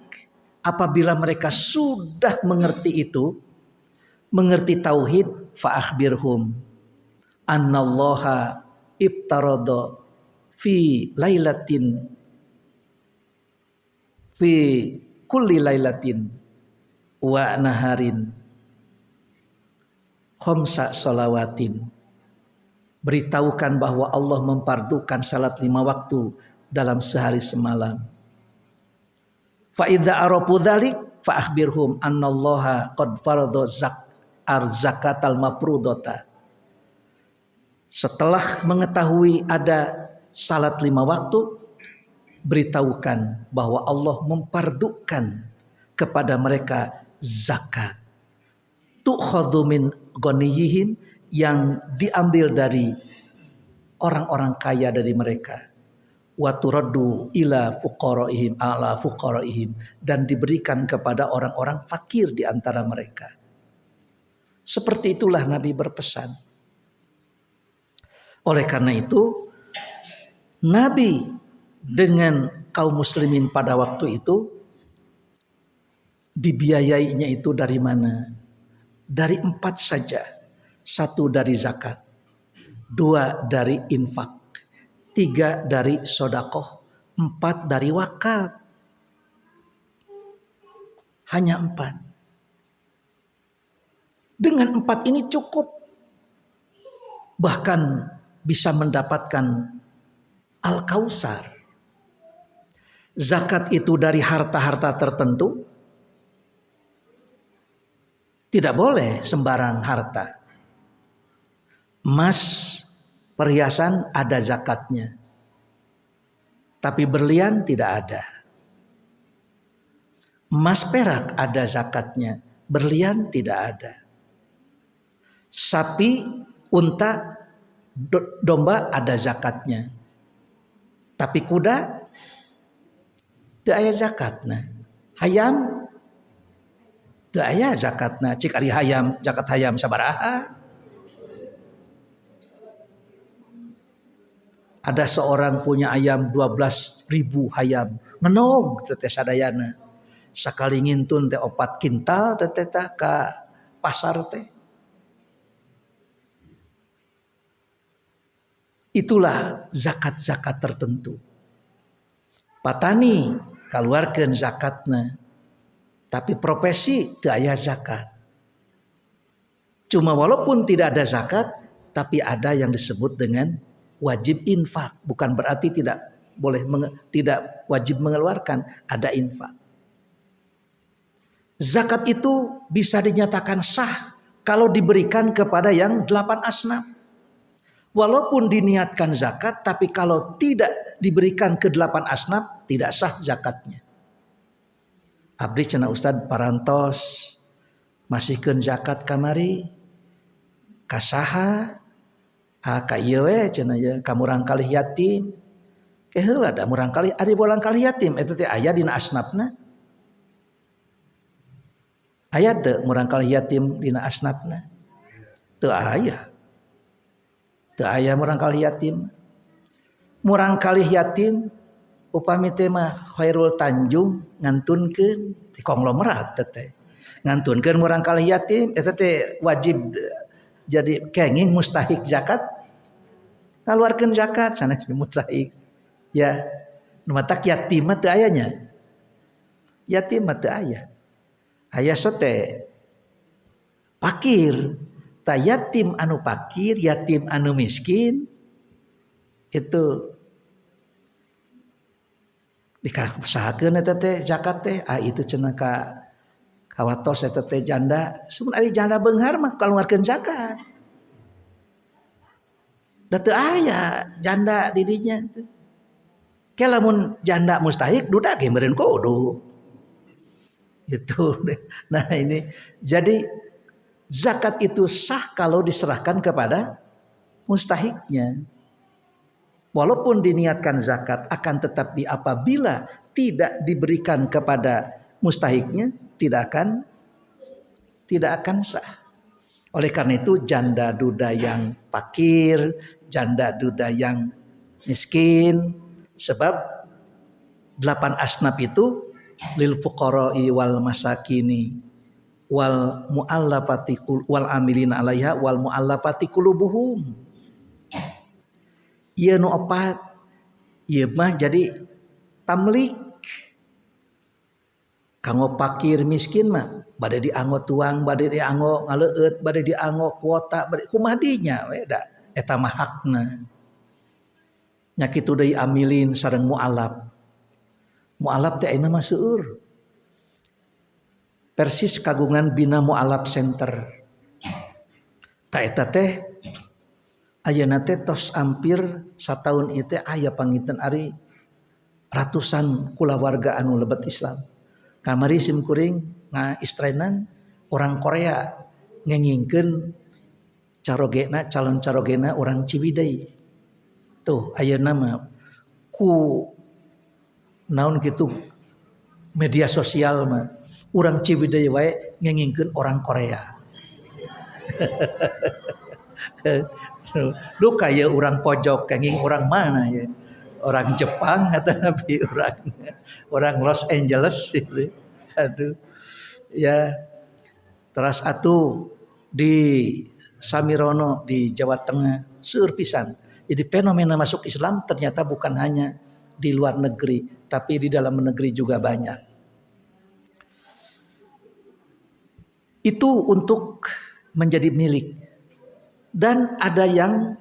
apabila mereka sudah mengerti itu, mengerti tauhid, fa akhbirhum annallaha ibtarada fi lailatin fi kulli lailatin wa naharin khamsa salawatin. Beritahukan bahwa Allah memfardukan salat 5 waktu dalam sehari semalam. Fa idza arafu dzalik fa akhbirhum annallaha qad farada zakatal mafrudata. Setelah mengetahui ada salat 5 waktu, beritahukan bahwa Allah memfardukan kepada mereka zakat. Tu'khadhu min ghaniyihim, yang diambil dari orang-orang kaya dari mereka. Wa turaddu ila fuqaraihim ala fuqaraihim, dan diberikan kepada orang-orang fakir di antara mereka. Seperti itulah Nabi berpesan. Oleh karena itu, Nabi dengan kaum muslimin pada waktu itu dibiayainya itu dari mana? Dari 4 saja. 1 dari zakat, 2 dari infak, 3 dari sodakoh, 4 dari wakaf. Hanya 4. Dengan 4 ini cukup. Bahkan bisa mendapatkan Al-Kausar. Zakat itu dari harta-harta tertentu. Tidak boleh sembarang harta. Emas, perhiasan ada zakatnya. Tapi berlian tidak ada. Emas perak ada zakatnya. Berlian tidak ada. Sapi, unta, domba ada zakatnya. Tapi kuda teu aya zakatna. Hayam teu aya zakatna. Cik ari hayam, zakat hayam sabaraha? Ada seorang punya ayam 12.000 hayam. Ngenog teteh sadayana. Sakali ngintun teh 4 kintal teteh ka pasar teh. Itulah zakat-zakat tertentu. Patani kaluarkeun zakatna. Tapi profesi teu aya zakat. Cuma walaupun tidak ada zakat, tapi ada yang disebut dengan wajib infak. Bukan berarti tidak boleh tidak wajib mengeluarkan, ada infak. Zakat itu bisa dinyatakan sah kalau diberikan kepada yang 8 asnaf. Walaupun diniatkan zakat, tapi kalau tidak diberikan ke 8 asnaf, tidak sah zakatnya. Abdi cenah Ustad parantos masihkeun zakat kamari, kasaha ka ieu we cenah ya ka murang kalih yatim ke heula da murang kalih ari bolang kalih yatim eta teh aya dina asnafna aya teu murang kalih yatim dina asnafna teu aya murang kalih yatim murang kalih yatim upami teh mah Khairul Tanjung ngantunkeun ti konglomerat teh ngantunkeun murang kalih yatim eta teh wajib jadi kenging mustahik zakat ngaluarkeun zakat sanes mustahik ya nu matak yatim mah teu aya nya yatim mah teu aya sote fakir ta yatim anu fakir yatim anu miskin itu dikasahakeun eta teh zakat teh itu cenah ka kawatos eta teh janda mun ari janda beunghar mah kaluarkeun zakat da teu aya janda di dinya ke lamun janda mustahik duda ge meureun kudu itu. Nah ini jadi zakat itu sah kalau diserahkan kepada mustahiknya. Walaupun diniatkan zakat akan tetapi apabila tidak diberikan kepada mustahiknya tidak akan sah. Oleh karena itu janda duda yang fakir, janda duda yang miskin, sebab 8 asnaf itu lil fuqara'i wal masakini wal muallafati wal amilina 'alaiha wal muallafati qulubuhum. Ieu nu opat ieu mah jadi tamlik kanggo fakir miskin mah bade dianggo tuang bade dianggo ngaleueut bade dianggo kuota bade kumaha dinya we da eta mah hakna nya kitu deui amilin sareng mualaf teh ayeuna mah seueur persis kagungan Bina Mualaf Center ta eta teh ayeuna teh tos hampir sataun ieu teh aya pangiten ari ratusan kulawarga anu lebet Islam kamari simkuring ngaistrainan orang Korea ngengingkeun calon carogena orang Ciwidey tuh ayeuna mah ku naon kitu media sosial mah urang Ciwidey wae ngengingkeun orang Korea lu kaya orang pojok kenging orang mana ya orang Jepang atau nabi orang Los Angeles gitu. Aduh ya teras atuh di Samirono di Jawa Tengah seueur pisan. Jadi fenomena masuk Islam ternyata bukan hanya di luar negeri tapi di dalam negeri juga banyak. Itu untuk menjadi milik dan ada yang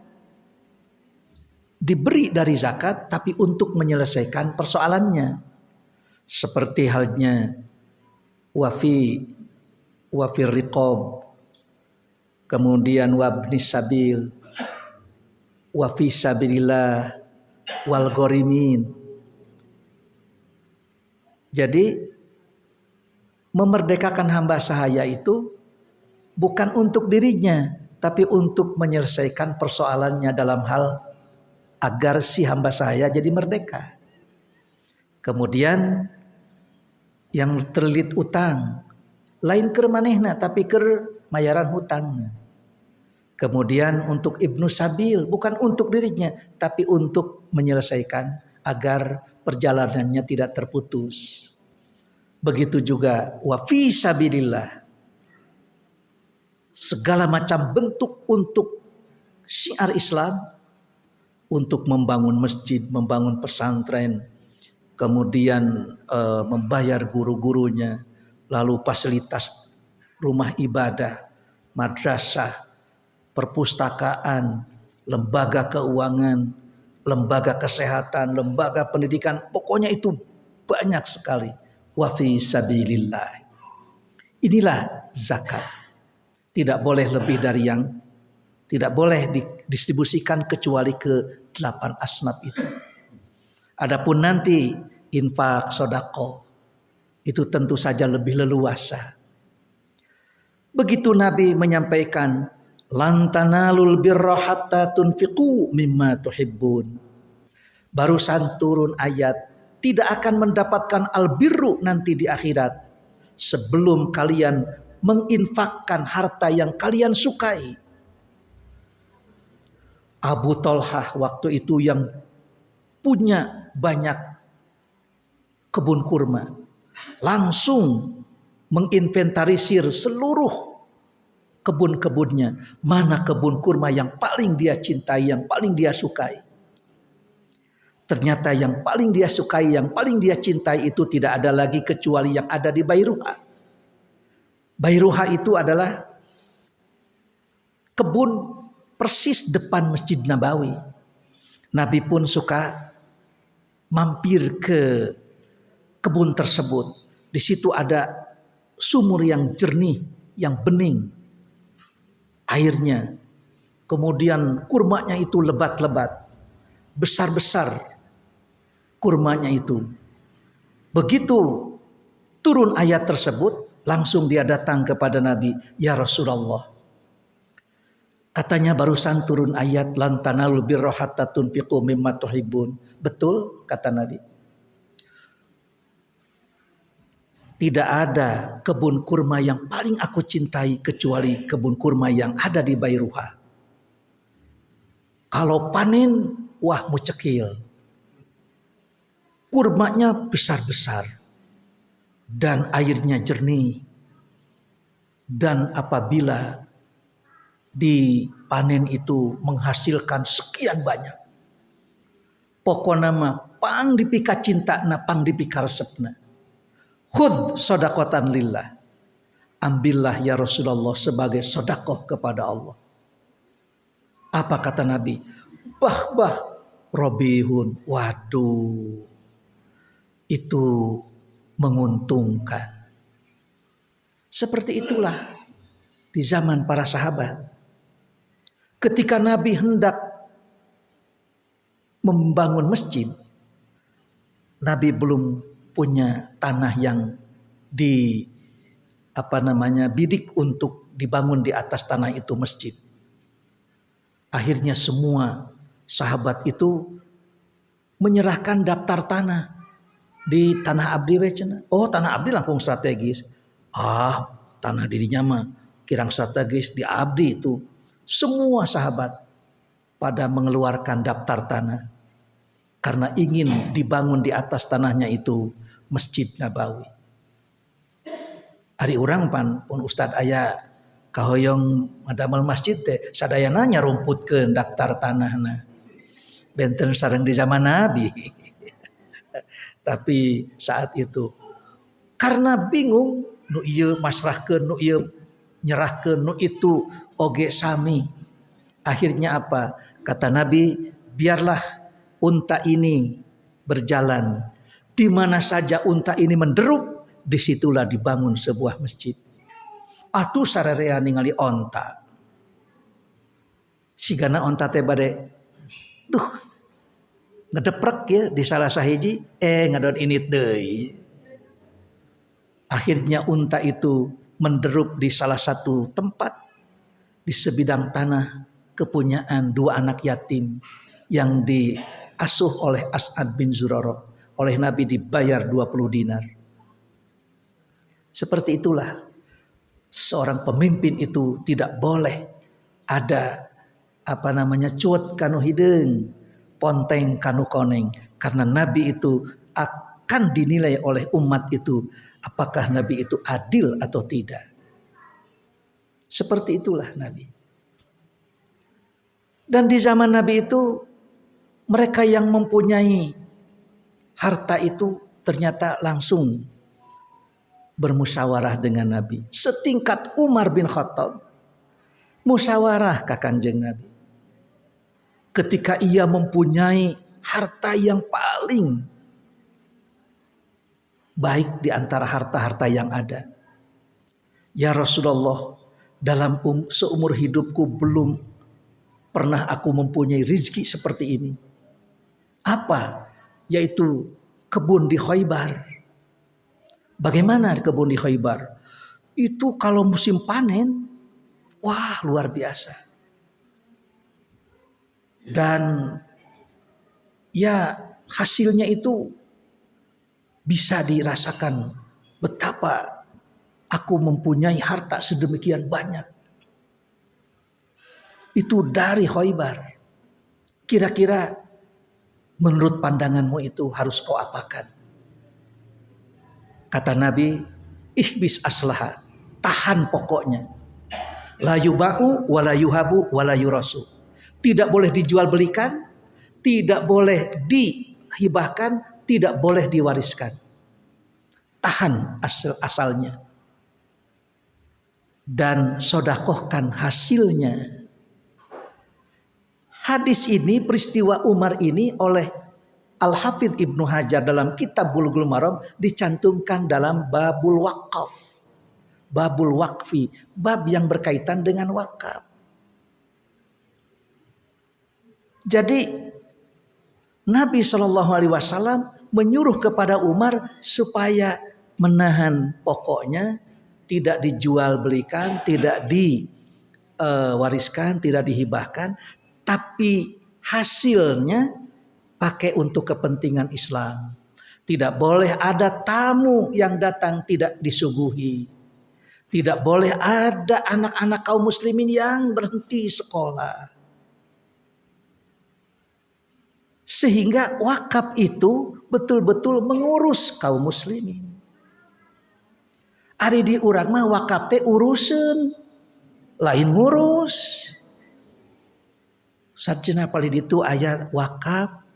diberi dari zakat tapi untuk menyelesaikan persoalannya seperti halnya wafir riqab kemudian wabnis sabil wafi sabilillah wal ghorimin. Jadi memerdekakan hamba sahaya itu bukan untuk dirinya tapi untuk menyelesaikan persoalannya dalam hal agar si hamba sahaya jadi merdeka. Kemudian yang terlilit utang lain keur manehna tapi keur mayaran hutangna. Kemudian untuk ibnu sabil bukan untuk dirinya tapi untuk menyelesaikan agar perjalanannya tidak terputus. Begitu juga wa fi sabilillah. Segala macam bentuk untuk syiar Islam, untuk membangun masjid, membangun pesantren, kemudian membayar guru-gurunya, lalu fasilitas rumah ibadah, madrasah, perpustakaan, lembaga keuangan, lembaga kesehatan, lembaga pendidikan, pokoknya itu banyak sekali. Wa fi sabilillah. Inilah zakat. Tidak boleh lebih dari yang tidak boleh didistribusikan kecuali ke 8 asnaf itu. Adapun nanti infak, sedekah itu tentu saja lebih leluasa. Begitu Nabi menyampaikan Lan tanalul birra hatta tunfiqu mimma tuhibbun. Barusan turun ayat, tidak akan mendapatkan albirru nanti di akhirat sebelum kalian menginfakkan harta yang kalian sukai. Abu Thalhah waktu itu yang punya banyak kebun kurma, langsung menginventarisir seluruh kebun-kebunnya, mana kebun kurma yang paling dia cintai, yang paling dia sukai. Ternyata yang paling dia sukai, yang paling dia cintai itu tidak ada lagi kecuali yang ada di Bairuha. Bairuha itu adalah kebun persis depan Masjid Nabawi. Nabi pun suka mampir ke kebun tersebut. Di situ ada sumur yang jernih, yang bening airnya. Kemudian kurmanya itu lebat-lebat, besar-besar kurmanya itu. Begitu turun ayat tersebut, langsung dia datang kepada Nabi, "Ya Rasulullah." Katanya barusan turun ayat lan tanalul birra hatta tunfiqu mimma tuhibbun. Betul kata Nabi. Tidak ada kebun kurma yang paling aku cintai kecuali kebun kurma yang ada di Bairuha. Kalau panen, wah mucekil. Kurmanya besar-besar dan airnya jernih. Dan apabila dipanen itu menghasilkan sekian banyak, pokoknya mah pang dipika cinta na pang dipika resepna. Khudh sodakotan lillah. Ambillah ya Rasulullah sebagai sodakoh kepada Allah. Apa kata Nabi? Bah robihun. Waduh. Itu menguntungkan. Seperti itulah di zaman para sahabat. Ketika Nabi hendak membangun masjid, Nabi belum punya tanah yang bidik untuk dibangun di atas tanah itu masjid. Akhirnya semua sahabat itu menyerahkan daftar tanah di tanah abdi wecena. Oh, tanah abdi langsung strategis. Tanah dirinya mah kirang strategis di abdi itu. Semua sahabat pada mengeluarkan daftar tanah karena ingin dibangun di atas tanahnya itu Masjid Nabawi. Ari urang pun Ustad aya kahoyong ngadamel masjid teh sadayana nyarumputkeun daftar tanahna. Benten sareng di zaman Nabi. Tapi saat itu karena bingung nu ieu masrahkeun, nu ieu nyerahkeun, nu itu oge sami. Akhirnya apa? Kata Nabi, biarlah unta ini berjalan. Di mana saja unta ini menderup, disitulah dibangun sebuah masjid. Atuh sararea ningali onta. Sigana onta teh bade ngedeprek ya di salah sahiji ngadon ini deui. Akhirnya unta itu menderup di salah satu tempat di sebidang tanah kepunyaan dua anak yatim yang diasuh oleh As'ad bin Zurarah. Oleh Nabi dibayar 20 dinar. Seperti itulah seorang pemimpin itu tidak boleh ada cuot kanu hideung, ponteng kanu koneng. Karena Nabi itu akan dinilai oleh umat itu apakah Nabi itu adil atau tidak. Seperti itulah Nabi. Dan di zaman Nabi itu mereka yang mempunyai harta itu ternyata langsung bermusyawarah dengan Nabi. Setingkat Umar bin Khattab musyawarah ka Kanjeng Nabi. Ketika ia mempunyai harta yang paling baik di antara harta-harta yang ada. Ya Rasulullah, dalam seumur hidupku belum pernah aku mempunyai rezeki seperti ini. Apa? Yaitu kebun di Khaybar. Bagaimana kebun di Khaybar? Itu kalau musim panen Wah, luar biasa. Dan ya hasilnya itu bisa dirasakan betapa aku mempunyai harta sedemikian banyak. Itu dari Khaybar. Kira-kira menurut pandanganmu itu harus kau apakan? Kata Nabi, ihbis aslaha, tahan pokoknya. La yuba'u wa la yuhabu wa la yurasu. Tidak boleh dijual belikan, tidak boleh dihibahkan, tidak boleh diwariskan. Tahan asalnya. Dan sodakohkan hasilnya. Hadis ini, peristiwa Umar ini oleh Al-Hafidh Ibnu Hajar dalam kitab Bulughul Maram dicantumkan dalam babul wakaf. Babul wakfi, bab yang berkaitan dengan wakaf. Jadi Nabi SAW menyuruh kepada Umar supaya menahan pokoknya, tidak dijual belikan, tidak diwariskan, tidak dihibahkan, tapi hasilnya pakai untuk kepentingan Islam. Tidak boleh ada tamu yang datang tidak disuguhi. Tidak boleh ada anak-anak kaum muslimin yang berhenti sekolah. Sehingga wakaf itu betul-betul mengurus kaum muslimin. Ari di urang mah wakaf teh urusan, lain ngurus. Sarjana paling itu aya wakaf,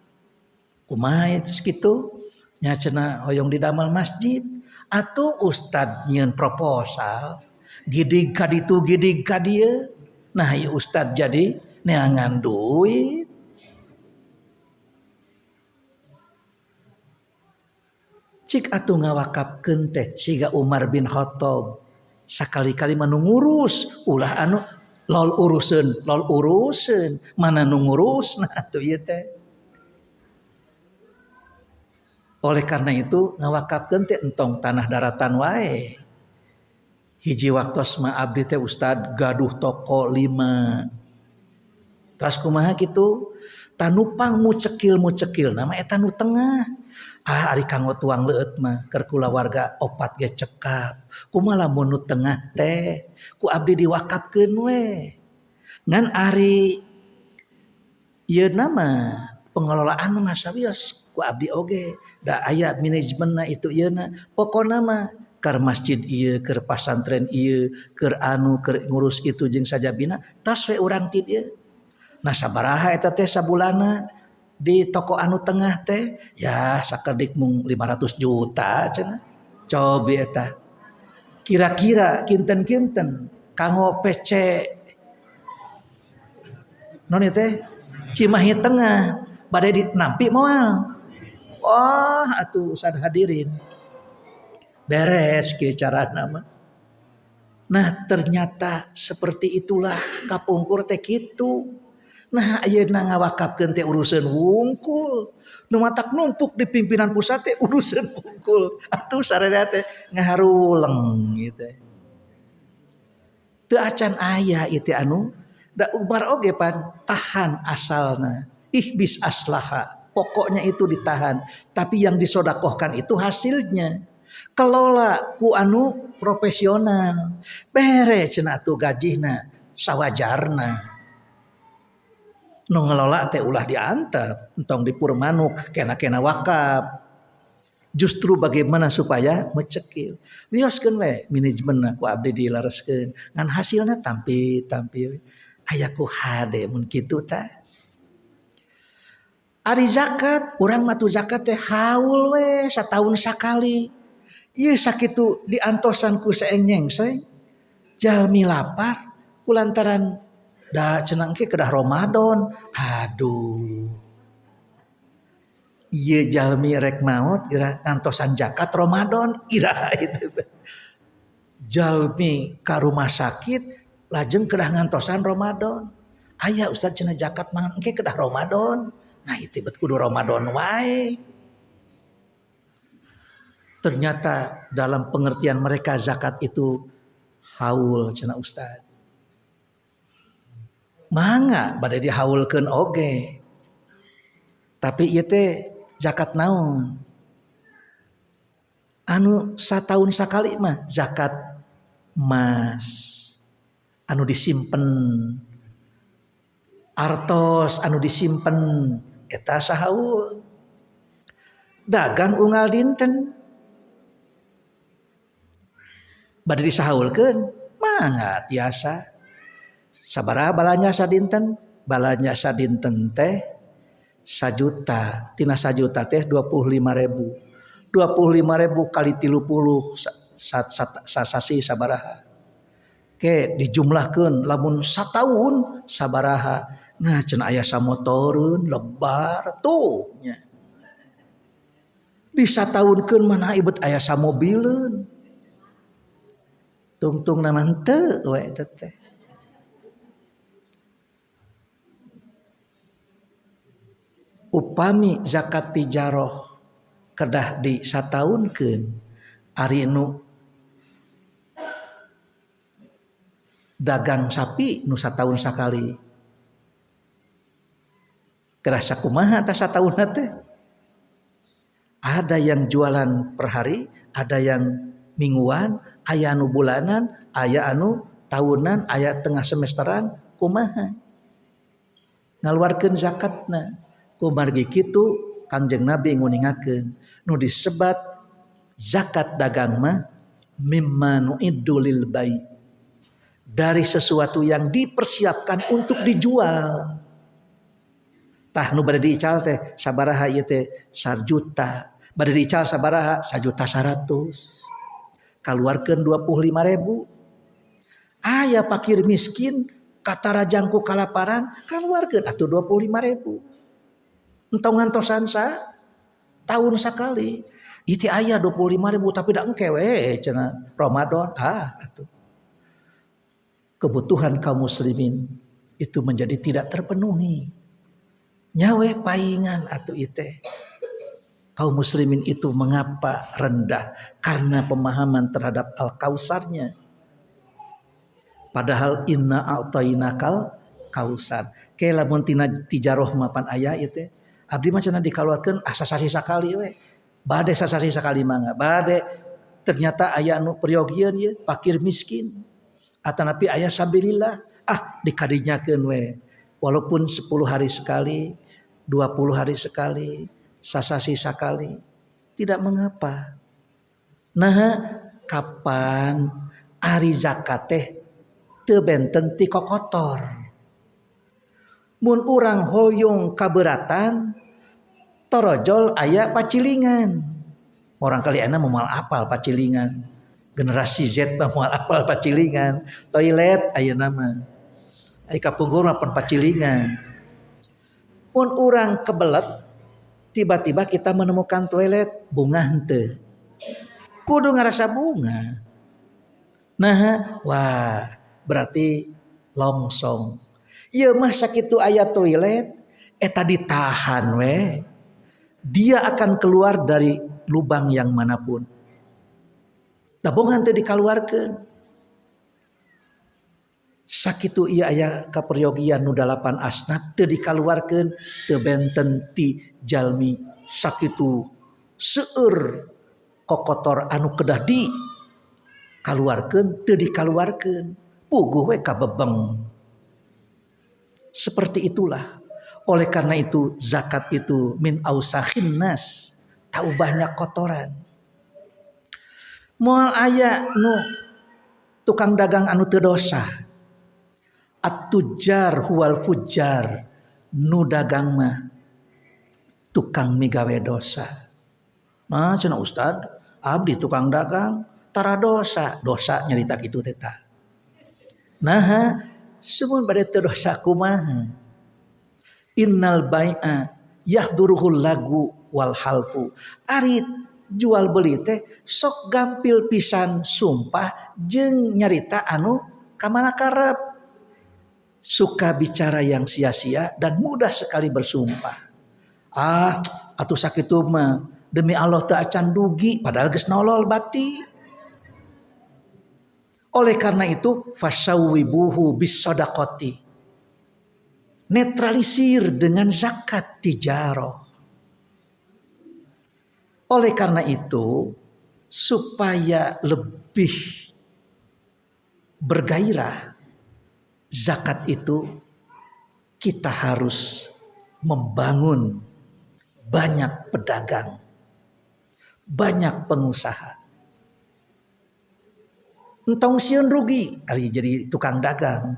kumaha kitu, nya cenah hoyong didamel masjid. Atau ustad nyeun proposal gidig ka ditu gidig ka dieu, nah ieu ustad jadi neangan duit. Cik atuh ngawakafkeun teh siga Umar bin Khattab sakali-kali mah nu ngurus ulah anu lol uruseun mana nu ngurus nah atuh ieu teh. Oleh karena itu ngawakafkeun teh entong tanah daratan wae. Hiji waktos mah abdi teh ustad gaduh toko 5. Terus kumaha kitu? Tanupang mucekil nama eta nu tengah. Ari kanggo tuang leueut mah keur kulawarga 4 ge cekap. Kumaha lamun nu tengah teh ku abdi diwakafkeun we. Ngan ari ieu nama pengelolaan mah sawios ku abdi oge. Da aya manajemenna itu ieuna. Pokona mah keur masjid ieu, keur pasantren ieu, keur ngurus itu jeung sajabina, tos we urang ti dieu. Nah sabaraha eta teh sabulana di toko anu tengah teh? Ya sakedik mung 500 juta cenah. Cobi eta. Kira-kira kinten-kinten kanggo PC non teh Cimahi Tengah bade dinampi moal. Wah, atuh usah hadirin. Beres kieu carana mah. Nah, ternyata seperti itulah kapungkur teh kitu. Nah, ayeuna ngawakafkeun teh urusan wungkul. Nu matak numpuk di pimpinan pusat teh urusan wungkul. Atuh sararea teh ngaharuleng gitu. Teu acan aya ieu teh anu da Umar oge pan tahan asalna. Ihbis aslaha. Pokoknya itu ditahan, tapi yang disodakohkan itu hasilnya. Kelola ku anu profesional, beres cenah atuh gajihna sawajarna. Nu ngelola teh ulah diantep, entong dipur manuk, kena wakaf. Justru bagaimana supaya mecekil. Wioskeun we manajemenna ku abdi dilareskeun, ngan hasilna tampi. Aya ku hade mun kitu tah. Ari zakat, urang matu zakat teh haul we satahun sakali. Ieu sakitu diantosan ku saengnyeng seng. Jalmi lapar kulantaran da cenah engke kedah Ramadan. Aduh. Ieu jalmi rek maot ira ngantosan zakat Ramadan ira itu. Jalmi ka rumah sakit lajeng kedah ngantosan Ramadan. Aya ustaz cenah zakat mah engke kedah Ramadan. Nah itu bet kudu Ramadan wae. Ternyata dalam pengertian mereka zakat itu haul cenah ustaz. mangga bade dihaulkeun oge. Tapi ieu teh zakat naon? Anu sataun sakali mah zakat emas. Anu disimpen artos anu disimpen eta sahaul. Dagang unggal dinten bade disahaulkeun mangga tiasa. Sabaraha balanya sadinten? Balanya sadinten teh 1 juta. Tina 1 juta teh 25.000. 25.000 kali 30 sasasi sabaraha? Ke dijumlahkeun lamun sataun sabaraha? Nah cenah aya samotoreun lebar tuh nya. Di sataunkeun mana ibet aya samobileun. Tungtung naman teu we teh. Upami zakat tijaroh kedah di sataunkeun ari nu dagang sapi nu sataun sakali kedah sakumaha ta sataunna teh? Ada yang jualan per hari, ada yang mingguan, aya anu bulanan, aya anu tahunan, aya tengah semesteran, kumaha ngaluarkeun zakatna. Kumargi kitu Kangjeng Nabi nguningakeun nu disebat zakat dagang mah mimma nu'iddu lil bai, dari sesuatu yang dipersiapkan untuk dijual. Tah nu bade diical teh sabaraha ieu teh 1 juta, bade diical sabaraha 1.100.000, kaluarkeun 25.000. Aya fakir miskin katarajang ku kalaparan kaluarkeun atuh 25.000. Entong ngantosan tahun sakali. Iti aya 25.000 tapi da engke we cenah Ramadan. Atuh. Kebutuhan kaum muslimin itu menjadi tidak terpenuhi. Nyawe paingan atuh ite. Kaum muslimin itu mengapa rendah? Karena pemahaman terhadap Al-Kausarnya. Padahal inna a'tainakal kausar. Ke lamun tina tijaroh mapan aya ieu teh. Abdi mah cenah dikaluarkeun sasasi sakali we. Bade sasasi sakali mangga. Bade ternyata aya anu periogieun ieu fakir miskin. Atanapi aya sabilillah. Dikadinyakeun we. Walaupun 10 hari sekali, 20 hari sekali, sasasi sakali. Tidak mengapa. Nah, kapan ari zakat teh teu benten ti kokotor. Mun urang hoyong kaberatan torojol aya pacilingan. Orang kaliana moal apal pacilingan. Generasi Z mah moal apal pacilingan. Toilet ayeuna mah. Ai kapungkur mah pacilingan. Mun urang kebelet tiba-tiba kita menemukan toilet bunga henteu. Kudu ngarasa bunga. Nah, wah, berarti longsong. Ieu mah sakitu aya toilet eta ditahan we. Dia akan keluar dari lubang yang manapun. Tabungan teu dikaluarkeun. Sakitu ieu aya kaperyogian nu 8 asnaf teu dikaluarkeun teu benten ti jalmi sakitu seueur kokotor anu kedah di kaluarkeun teu dikaluarkeun. Puguh we kabebeng. Seperti itulah. Oleh karena itu zakat itu min ausakhin nas, tahu banyak kotoran. Moal aya nu tukang dagang anu teu dosa. At-tujjar huwal fujjar, nu dagang mah tukang migawe dosa. Nah cenah ustad, abdi tukang dagang tara dosa, dosa nyarita kitu teh tah. Nah, sumun bade teu dosa kumaha? Innal bai'a yahduruhul lagu wal halfu. Ari jual beli teh sok gampil pisan sumpah jeung nyarita anu kamana karep. Suka bicara yang sia-sia dan mudah sekali bersumpah. Atuh sakitu mah demi Allah teu acan dugi padahal geus nolol bati. Oleh karena itu fasawwibuhu bis shadaqati. netralisir dengan zakat tijarah. Oleh karena itu, supaya lebih bergairah zakat itu, kita harus membangun banyak pedagang, banyak pengusaha. Entong sieun rugi, ari jadi tukang dagang.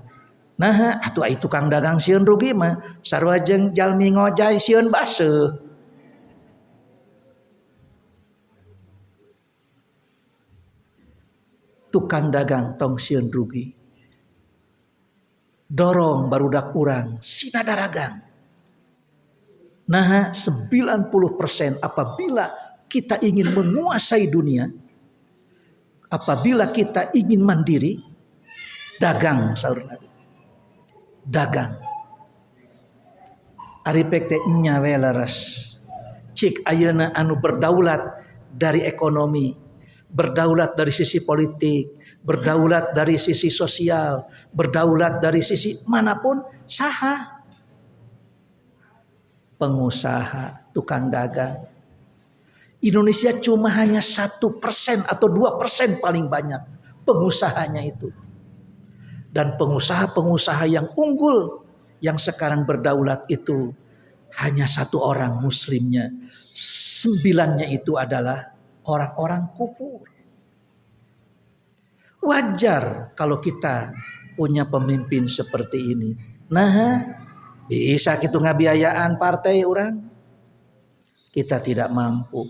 Nah, atuh ai tukang dagang sieun rugi mah sarua jeung jalmi ngojay sieun baseuh. Tukang dagang tong sieun rugi. Dorong barudak urang sina daragang. Nah, 90% apabila kita ingin menguasai dunia, apabila kita ingin mandiri, dagang saur Nabi. Dagang. Ari pek teh nya we laras. Cik ayeuna anu berdaulat dari ekonomi, berdaulat dari sisi politik, berdaulat dari sisi sosial, berdaulat dari sisi manapun, saha? Pengusaha, tukang dagang. Indonesia cuma hanya 1% atau 2% paling banyak pengusahanya itu. Dan pengusaha-pengusaha yang unggul yang sekarang berdaulat itu hanya 1 orang muslimnya. 9-nya itu adalah orang-orang kufur. Wajar kalau kita punya pemimpin seperti ini. Nah, bisa gitu ngabiayaan partai orang. Kita tidak mampu.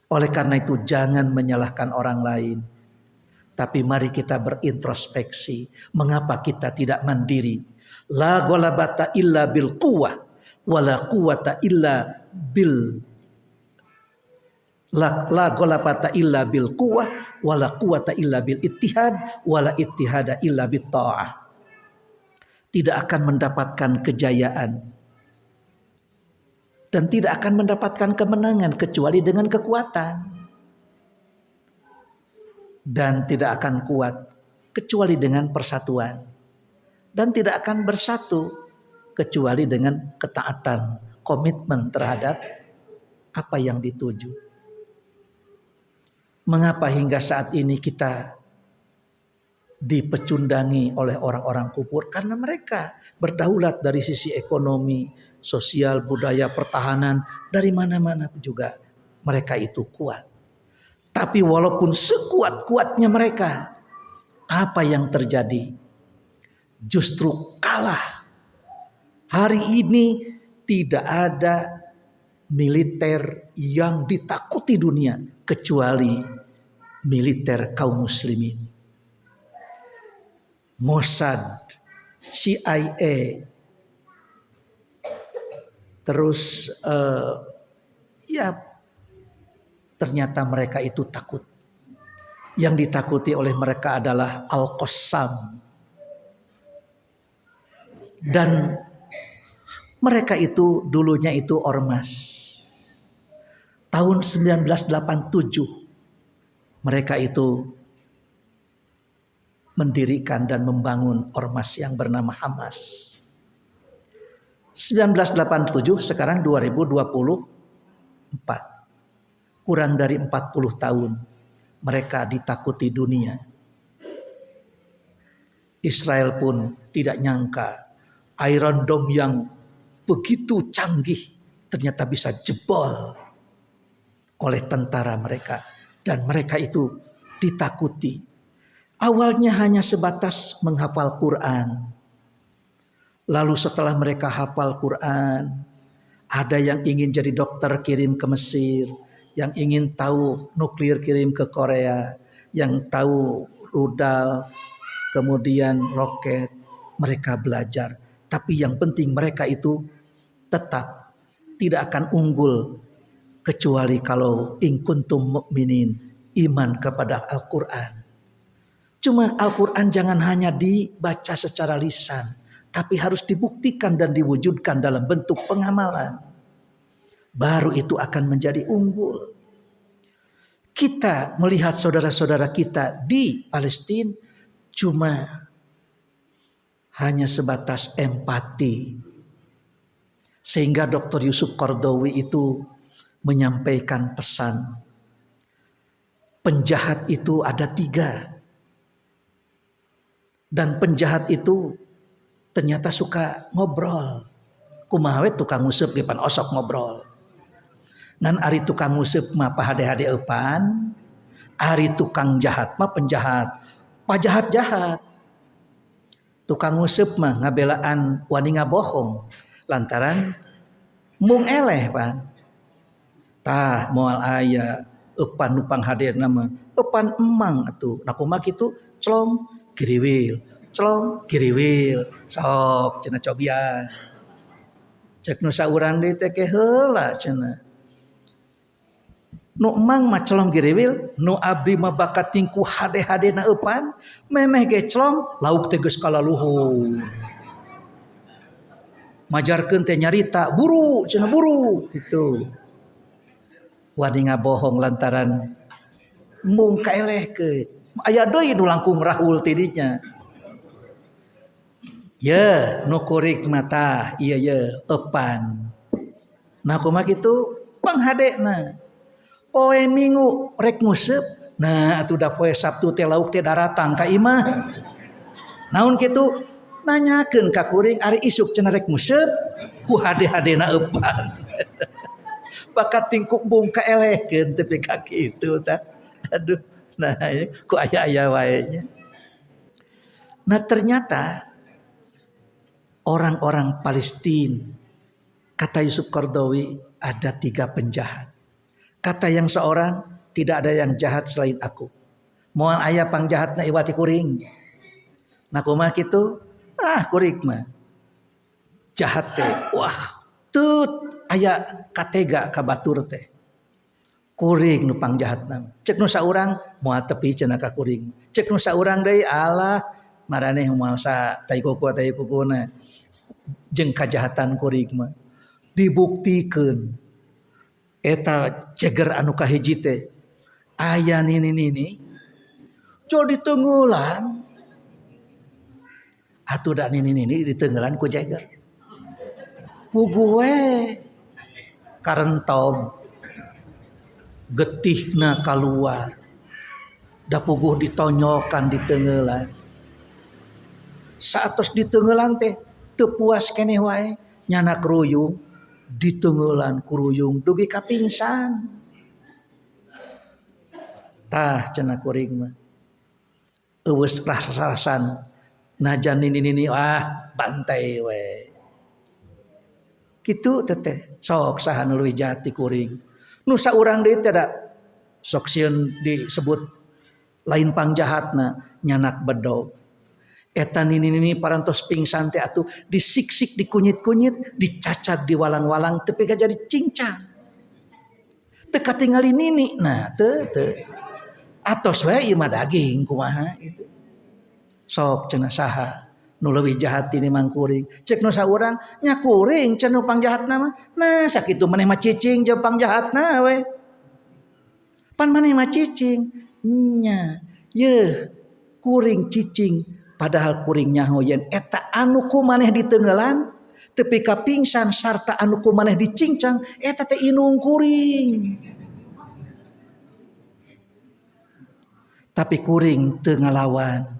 Oleh karena itu jangan menyalahkan orang lain. Tapi mari kita berintrospeksi. Mengapa kita tidak mandiri? La ghalabata illa bil quwwah. Wala quwwata illa bil La ghalabata illa bil quwwah. Wala quwwata illa bil ittihad. Wala ittihada illa bit ta'ah. Tidak akan mendapatkan kejayaan dan tidak akan mendapatkan kemenangan kecuali dengan kekuatan, dan tidak akan kuat kecuali dengan persatuan, dan tidak akan bersatu kecuali dengan ketaatan, komitmen terhadap apa yang dituju. Mengapa hingga saat ini kita dipecundangi oleh orang-orang kufur? Karena mereka berdaulat dari sisi ekonomi, sosial, budaya, pertahanan, dari mana-mana juga mereka itu kuat. Tapi walaupun sekuat-kuatnya mereka, apa yang terjadi? Justru kalah. Hari ini tidak ada militer yang ditakuti dunia kecuali militer kaum muslimin. Mossad, CIA, terus ternyata mereka itu takut. Yang ditakuti oleh mereka adalah Al-Qassam. Dan mereka itu dulunya itu ormas. Tahun 1987 mereka itu mendirikan dan membangun ormas yang bernama Hamas. 1987 sekarang 2024. Kurang dari 40 tahun mereka ditakuti dunia. Israel pun tidak nyangka Iron Dome yang begitu canggih ternyata bisa jebol oleh tentara mereka, dan mereka itu ditakuti. Awalnya hanya sebatas menghafal Quran. Lalu setelah mereka hafal Quran, ada yang ingin jadi dokter kirim ke Mesir, yang ingin tahu nuklir kirim ke Korea, yang tahu rudal, kemudian roket, mereka belajar. Tapi yang penting mereka itu tetap tidak akan unggul kecuali kalau in kuntum mu'minin, iman kepada Al-Quran. Cuma Al-Quran jangan hanya dibaca secara lisan, tapi harus dibuktikan dan diwujudkan dalam bentuk pengamalan. Baru itu akan menjadi unggul. Kita melihat saudara-saudara kita di Palestina cuma hanya sebatas empati. Sehingga Dr. Yusuf Qaradawi itu menyampaikan pesan, penjahat itu ada 3. Dan penjahat itu ternyata suka ngobrol. Kumaha we tukang nguseup ge pan osok ngobrol. Ngan ari tukang nguseup mah pahade-hade eupan, ari tukang jahat mah penjahat, pajahat-jahat. Tukang nguseup mah ngabelaan wani ngabohong lantaran mung eleh pan. Tah moal aya eupan nu panghaderna mah eupan emang atuh. Nah kumaha kitu celong giriwil, celong giriwil, sok cenah cobian. Cek nu saurang deui teh ke heula cenah. Nu emang mah celong giriwil, nu abdi mah bakat tingku hade-hadena eupan, memeh ge celong lauk teh geus kalaluhur. Majarkeun teh nyarita, buru cenah buru gitu. Wani ngabohong lantaran mung kaelehkeun. Aya deui nu langkung rahul tidinya. Ye, nu kurik mata, iya ye, eupan. Nah kumaha kitu panghadena. Poe Minggu rek nguseup, nah atuh da poe Sabtu teh lauk teh daratang ka imah. Naon kitu? Nanyakeun ka kuring ari isuk cenah rek nguseup ku hade-hadena eupan. Bakat tingkuk mung kaelehkeun tepi ka kitu tah. Aduh. Nah, ku aya-aya wae nya. Nah, ternyata orang-orang Palestina, kata Yusuf Qaradawi, ada 3 penjahat. Kata yang seorang, tidak ada yang jahat selain aku. Moal aya pangjahatna iwati kuring. Nah, kumaha kitu? Kuring mah jahat teh. Wah, tut aya katega ka batur teh. Kuring nu pangjahatna. Cek nu saurang moal tepi cenah ka kuring. Cek nu saurang deui alah maraneh moal sa tai kukuna. Jeung kajahatan kuring mah dibuktikeun. Eta ceger anu kahiji teh aya nini jol diteungeulan. Atuh da nini diteungeulan ku ceger. Puguh we karentob getihna keluar, da puguh ditonyokan diteungeulan. Saatos diteungeulan teh teu puas keneh wae, nyana kruyung diteungeulan kuruyung dugi ka pingsan. Tah cenah kuring mah eueus rasan najan nini bantai we. Kitu teh sok saha nu leuwih jahat ti kuring. Nu saurang deui teh da sok sieun disebut lain pangjahatna nyanak bedog. Eta nini parantos pingsan teh atuh disiksik dikunyit-kunyit, dicacat diwalang-walang tepi ka jadi cincang. Teu katingali nini. Nah, teu. Atos wae ieu mah daging kumaha itu. Sok cenah saha nu leuwih jahat ti mang kuring. Cek nu saurang nya kuring cenah pangjahatna mah. Nah sakitu maneh mah cicing jeung pangjahatna we. Pan maneh mah cicing. Nya, yeuh kuring cicing padahal kuring nyaho yen eta anu ku maneh diteungeulan tepi ka pingsan sarta anu ku maneh dicincang eta teh inung kuring. Tapi kuring teu ngalawan.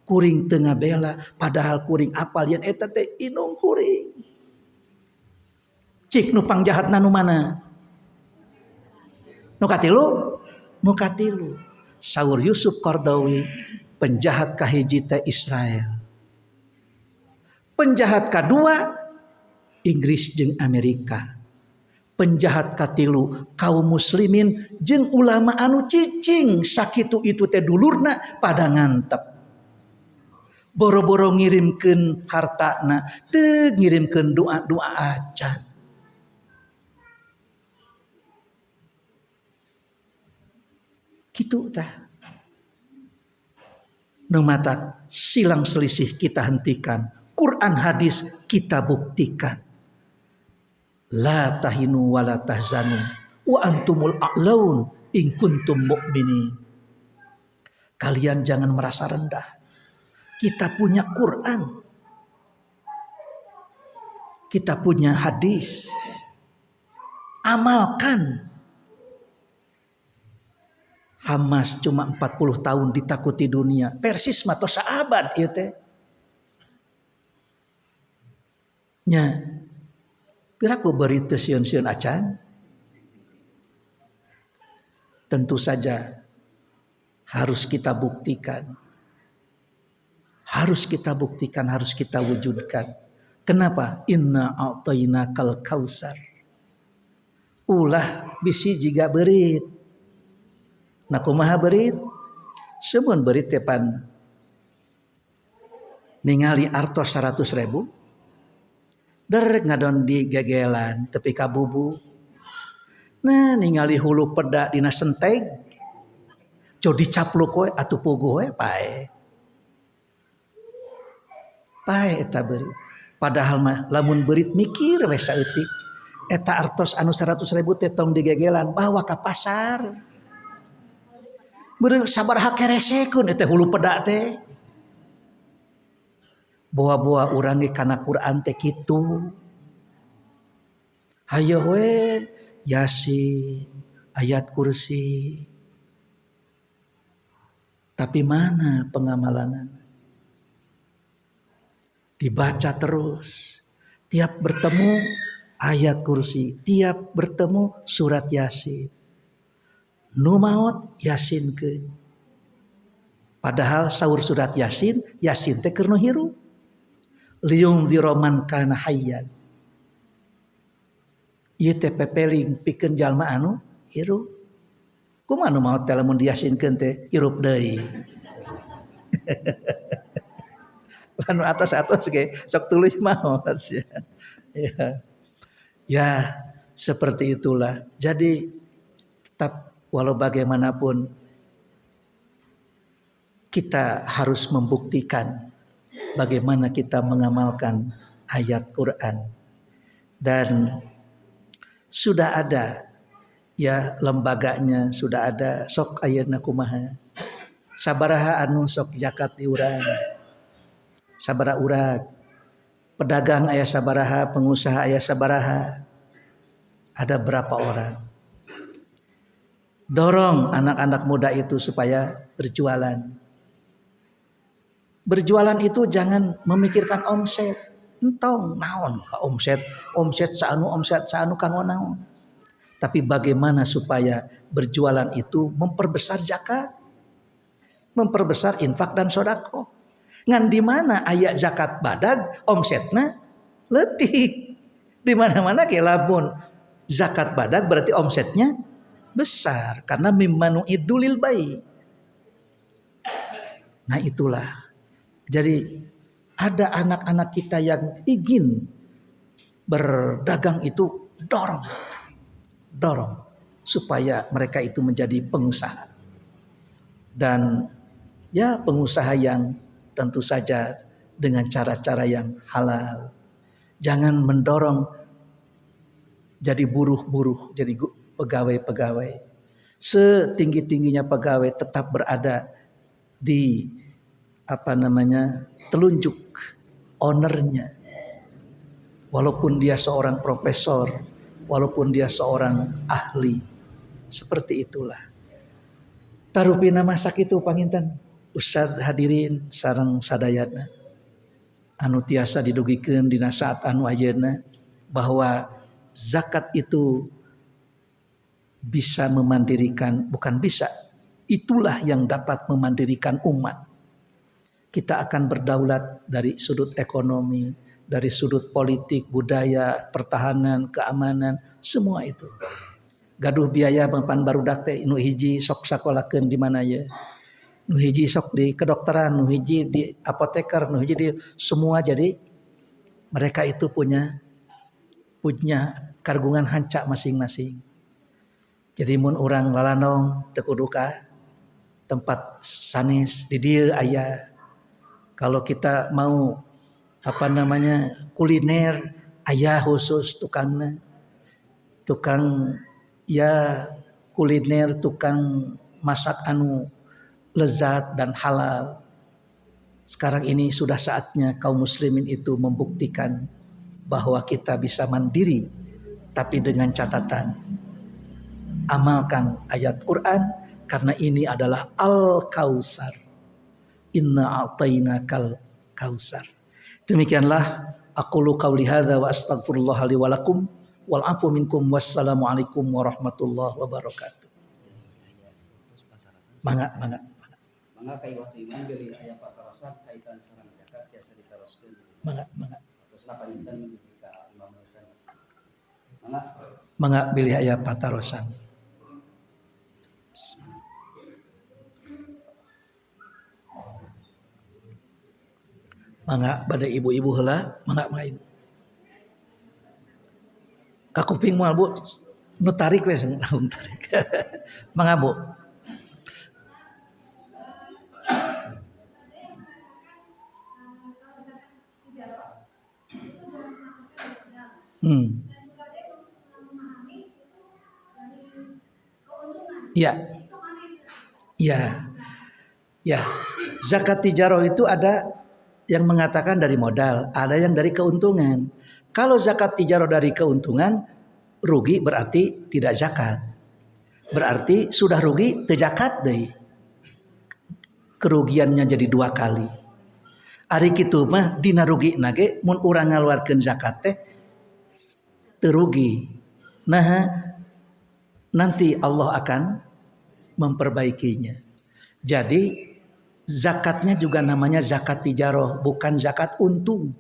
Kuring teu ngabela padahal kuring apal yen eta teh inung kuring. Cik nu pangjahatna nu mana? Nu katilu. Saur Yusuf Qaradawi penjahat kahiji teh Israel. Penjahat kadua Inggris jeung Amerika. Penjahat katilu kaum muslimin jeung ulama anu cicing sakitu itu teh dulurna pada ngantep. Boro-boro ngirimkeun hartana, teu ngirimkeun doa-doa acan. Kitu tah. Nu matak silang selisih kita hentikan, Quran hadis kita buktikan. La tahinu wa la tahzanu wa antumul a'laun in kuntum mu'minin. Kalian jangan merasa rendah. Kita punya Quran. Kita punya hadis. Amalkan. Hamas cuma 40 tahun ditakuti dunia. Persis mah tos saabad ieu teh. Nya piraku beri teu sieun-sieun acan. Tentu saja harus kita buktikan. Harus kita buktikan, harus kita wujudkan. Kenapa? Inna a'tainakal kausar. Ulah bisi jiga beurit. Nah kumaha beurit? Semun beurit teh pan ningali artos 100.000 derek ngadon di gegelan tepi ka bubu. Nah ningali hulu peda dina senteg jodi capluk we atuh puguh we pae. Pae eta beurit. Padahal mah lamun beurit mikir we saeutik eta artos anu 100.000 teh tong digegelan bawa ka pasar. Beureuh sabaraha keresekeun eta hulu peda teh. Bawa-bawa urang ge kana Quran teh kitu. Hayo we Yasin, ayat kursi. Tapi mana pengamalanna? Dibaca terus. Tiap bertemu ayat kursi, tiap bertemu surat Yasin. Nu maot Yasinkeun. Padahal saur surat Yasin, Yasin teh keur nu hirup. Liyungdhira man kana hayyan. Ieu teh pepeling pikeun jalma anu hirup. Kumaha nu maot teh lamun diyasinkeun teh hirup deui. Anu atos-atos ge sok tuluy maot ya. Ya, seperti itulah. Jadi tetap walau bagaimanapun kita harus membuktikan bagaimana kita mengamalkan ayat Quran. Dan sudah ada ya lembaganya, sudah ada sok ayeuna kumaha. Sabaraha anu sok zakat di urang. Sabaraha urang. Pedagang aya sabaraha, pengusaha aya sabaraha. Ada berapa orang? Dorong anak-anak muda itu supaya berjualan. Berjualan itu jangan memikirkan omset. Entong naon omset saanu kanggo naon. Tapi bagaimana supaya berjualan itu memperbesar zakat, memperbesar infak dan sedekah. Ngan di mana aya zakat badag omsetna leutik. Di mana-mana ge lamun zakat badag berarti omsetnya besar karena mimmanu idulil bai. Nah itulah. Jadi ada anak-anak kita yang ingin berdagang itu dorong supaya mereka itu menjadi pengusaha. Dan ya pengusaha yang tentu saja dengan cara-cara yang halal. Jangan mendorong jadi buruh-buruh, jadi pegawai-pegawai. Setinggi-tingginya pegawai tetap berada di telunjuk ownernya. Walaupun dia seorang profesor, walaupun dia seorang ahli. Seperti itulah. Tarupina masa kitu panginten Ustad hadirin sareng sadayana anu tiasa didugikeun dina saat anu ayeuna bahwa zakat itu bisa memandirikan, bukan bisa, itulah yang dapat memandirikan umat. Kita akan berdaulat dari sudut ekonomi, dari sudut politik, budaya, pertahanan, keamanan, semua itu. Gaduh biaya mapan barudak teh nu hiji sok sakolakeun di mana ya. Nu hiji sok di kedokteran, nu hiji di apoteker, nu hiji di semua. Jadi mereka itu punya kargungan hanca masing-masing. Jadi mun urang lalanong teu kudu ka tempat sanes di dieu aya. Kalau kita mau kuliner aya khusus tukangna. Tukang ya kuliner, tukang masak anu lezat dan halal. Sekarang ini sudah saatnya kaum muslimin itu membuktikan bahwa kita bisa mandiri, tapi dengan catatan amalkan ayat Quran, karena ini adalah Al-Kautsar. Inna a'tainakal kautsar. Demikianlah aqulu qauli hadza wa astaghfirullah li wa lakum wal afu minkum, wassalamualaikum warahmatullahi wabarakatuh. Mangga kai waktu iman beli aya patarasan kaitan sareng zakat biasa diteruskeun. Mangga. Terus lapanjeunkeun ka Imam Hasan. Mangga bilih aya patarosan. Mangga pada ibu-ibu heula, mangga ibu. Ka kuping moal Bu, nu tarik we lamun tarik. Mangga Bu. Ya. Zakat tijarah itu ada yang mengatakan dari modal, ada yang dari keuntungan. Kalau zakat tijarah dari keuntungan, rugi berarti tidak zakat. Berarti sudah rugi teu zakat deui. Kerugiannya jadi 2 kali. Ari kitu mah dina rugi nage mun urang ngaluarkeun zakat teh teu rugi. Nah, nanti Allah akan memperbaikinya. Jadi zakatnya juga namanya zakat tijarah, bukan zakat untung.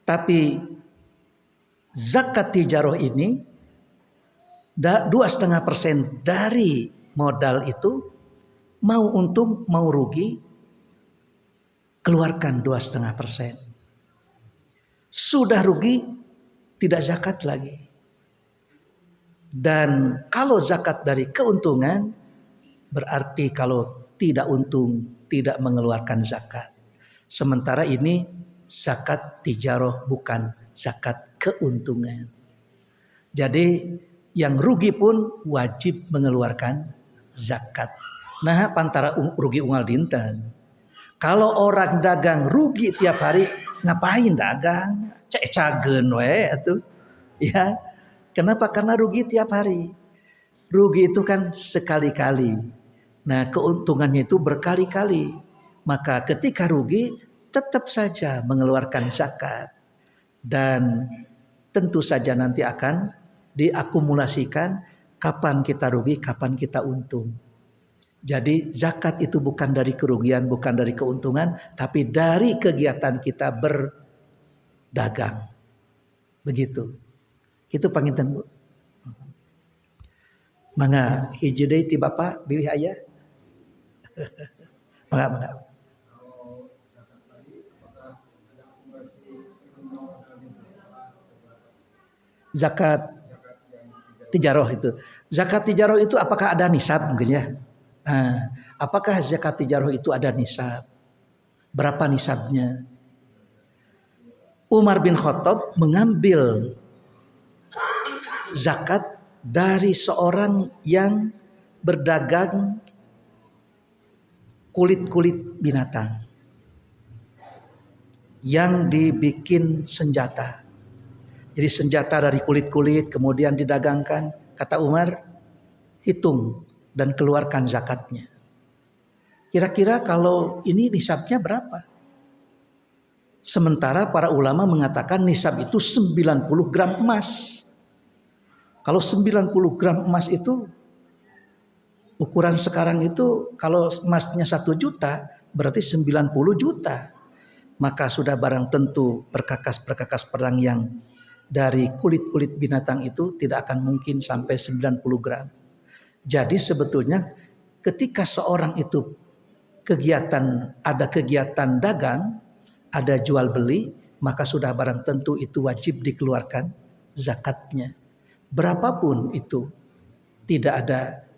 Tapi zakat tijarah ini 2,5% dari modal itu, mau untung mau rugi keluarkan 2,5%. Sudah rugi tidak zakat lagi. Dan kalau zakat dari keuntungan berarti kalau tidak untung tidak mengeluarkan zakat. Sementara ini zakat tijarah bukan zakat keuntungan. Jadi yang rugi pun wajib mengeluarkan zakat. Nah, pantara rugi unggal dinten. Kalau orang dagang rugi tiap hari, ngapain dagang? Cek-cageun we atuh. Ya. Kenapa? Karena rugi tiap hari. Rugi itu kan sekali-kali. Nah, keuntungannya itu berkali-kali. Maka ketika rugi, tetap saja mengeluarkan zakat. Dan tentu saja nanti akan diakumulasikan kapan kita rugi, kapan kita untung. Jadi zakat itu bukan dari kerugian, bukan dari keuntungan, tapi dari kegiatan kita berdagang. Begitu. Itu panginten Bu. Mangga hiji deui ti Bapak bilih aya. Mangga. Zakat tijarah itu. Zakat tijarah itu apakah ada nisab mungkin ya? Apakah zakat tijarah itu ada nisab? Berapa nisabnya? Umar bin Khattab mengambil zakat dari seorang yang berdagang kulit-kulit binatang yang dibikin senjata. Jadi senjata dari kulit-kulit kemudian didagangkan. Kata Umar, hitung dan keluarkan zakatnya. Kira-kira kalau ini nisabnya berapa? Sementara para ulama mengatakan nisab itu 90 gram emas. Kalau 90 gram emas itu, ukuran sekarang itu kalau emasnya 1 juta, berarti 90 juta. Maka sudah barang tentu perkakas-perkakas perang yang dari kulit-kulit binatang itu tidak akan mungkin sampai 90 gram. Jadi sebetulnya ketika seorang itu ada kegiatan dagang, ada jual beli, maka sudah barang tentu itu wajib dikeluarkan zakatnya. Berapapun itu tidak ada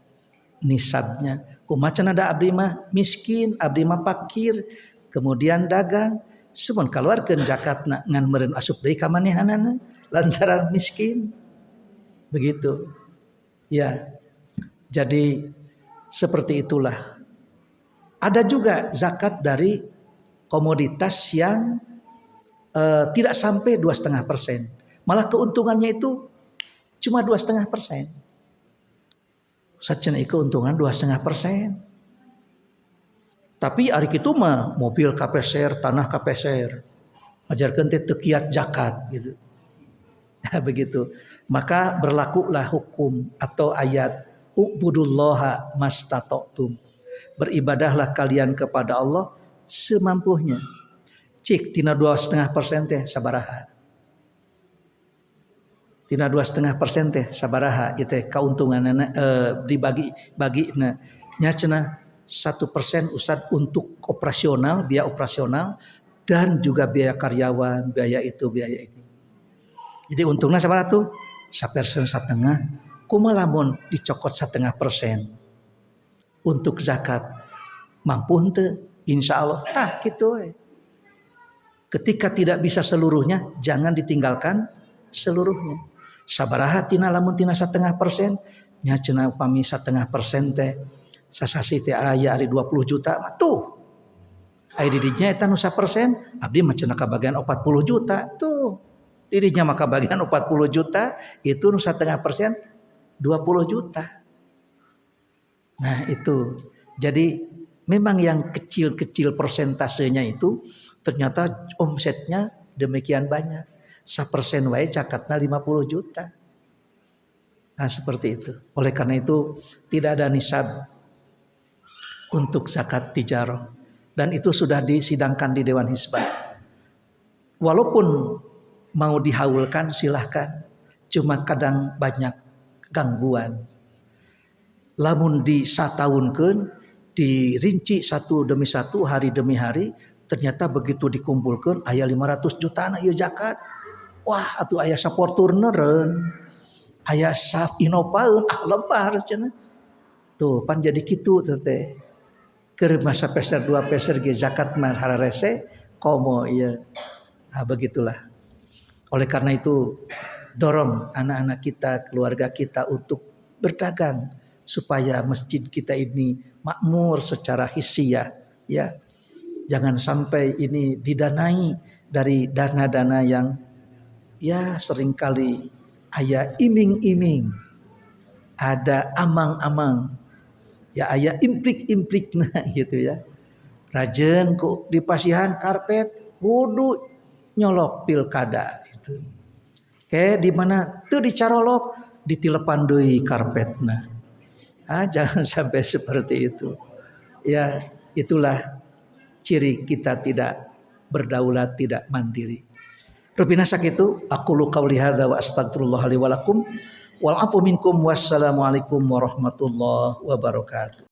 nisabnya. Kumacan ada abdi mah miskin, abdi mah fakir, kemudian dagang, semun keluarkeun zakatna ngan meureun asup deui ka manehanana lantaran miskin. Begitu. Ya. Jadi seperti itulah. Ada juga zakat dari komoditas yang tidak sampai 2,5%. Malah keuntungannya itu cuma 2,5%. Sajen keuntungan 2,5%. Tapi hari itu mah mobil kapeser, tanah kapeser. Ajarkan teh kiat zakat gitu. Begitu. Maka berlakulah hukum atau ayat ubudullaha mastata'tum. Beribadahlah kalian kepada Allah semampunya. Cik tina 2,5% teh sabaraha. Tina 2,5% teh sabaraha ieu teh kauntunganna dibagi nya cenah 1% Ustaz untuk operasional, biaya operasional dan juga biaya karyawan, biaya itu, biaya ini. Jadi untungnya sabaraha tuh? 1,5%. Kumaha lamun dicokot 0,5% untuk zakat. Mampu henteu? Insyaallah tah kitu we. Ketika tidak bisa seluruhnya, jangan ditinggalkan seluruhnya. Sabaraha tina lamun tina 0,5%? Nya cenah upami 0,5% teh sasasi teh aya ari 20 juta mah tuh. Aya di dinya eta nu 1%, abdi mah cenah kabagian 40 juta tuh. Di dinya mah kabagian 40 juta, itu nu 0,5% 20 juta. Nah, itu. Jadi memang yang kecil-kecil persentasenya itu ternyata omsetnya demikian banyak. 1% wae cakatna 50 juta. Nah, seperti itu. Oleh karena itu tidak ada nisab untuk zakat tijarah, dan itu sudah disidangkan di Dewan Hisbah. Walaupun mau dihaulkan silahkan, cuma kadang banyak gangguan. Lamun disataunkeun, dirinci satu demi satu, hari demi hari, ternyata begitu dikumpulkan aya 500 juta ieu zakat. Wah, atuh aya saporturnereun, aya inopaeun, lebar cenah. Tuh pan jadi kitu teh. Keur masa peser 2 peser ge zakat mah hararese komo ieu. Nah, begitulah. Oleh karena itu dorong anak-anak kita, keluarga kita untuk berdagang supaya masjid kita ini makmur secara hissiyah, ya. Jangan sampai ini didanai dari dana-dana yang ya seringkali aya iming-iming, ada amang-amang, ya aya implik-implikna gitu ya. Rajen ku dipasihan karpet kudu nyolok pilkada itu. Kayak di mana teu dicarolok ditilepan deui karpetna. Jangan sampai seperti itu. Ya, itulah ciri kita tidak berdaulat, tidak mandiri. Rubina sakitu aqulu qauli hadza wa astaghfirullah li wa lakum wal afu minkum wassalamu alaikum warahmatullahi wabarakatuh.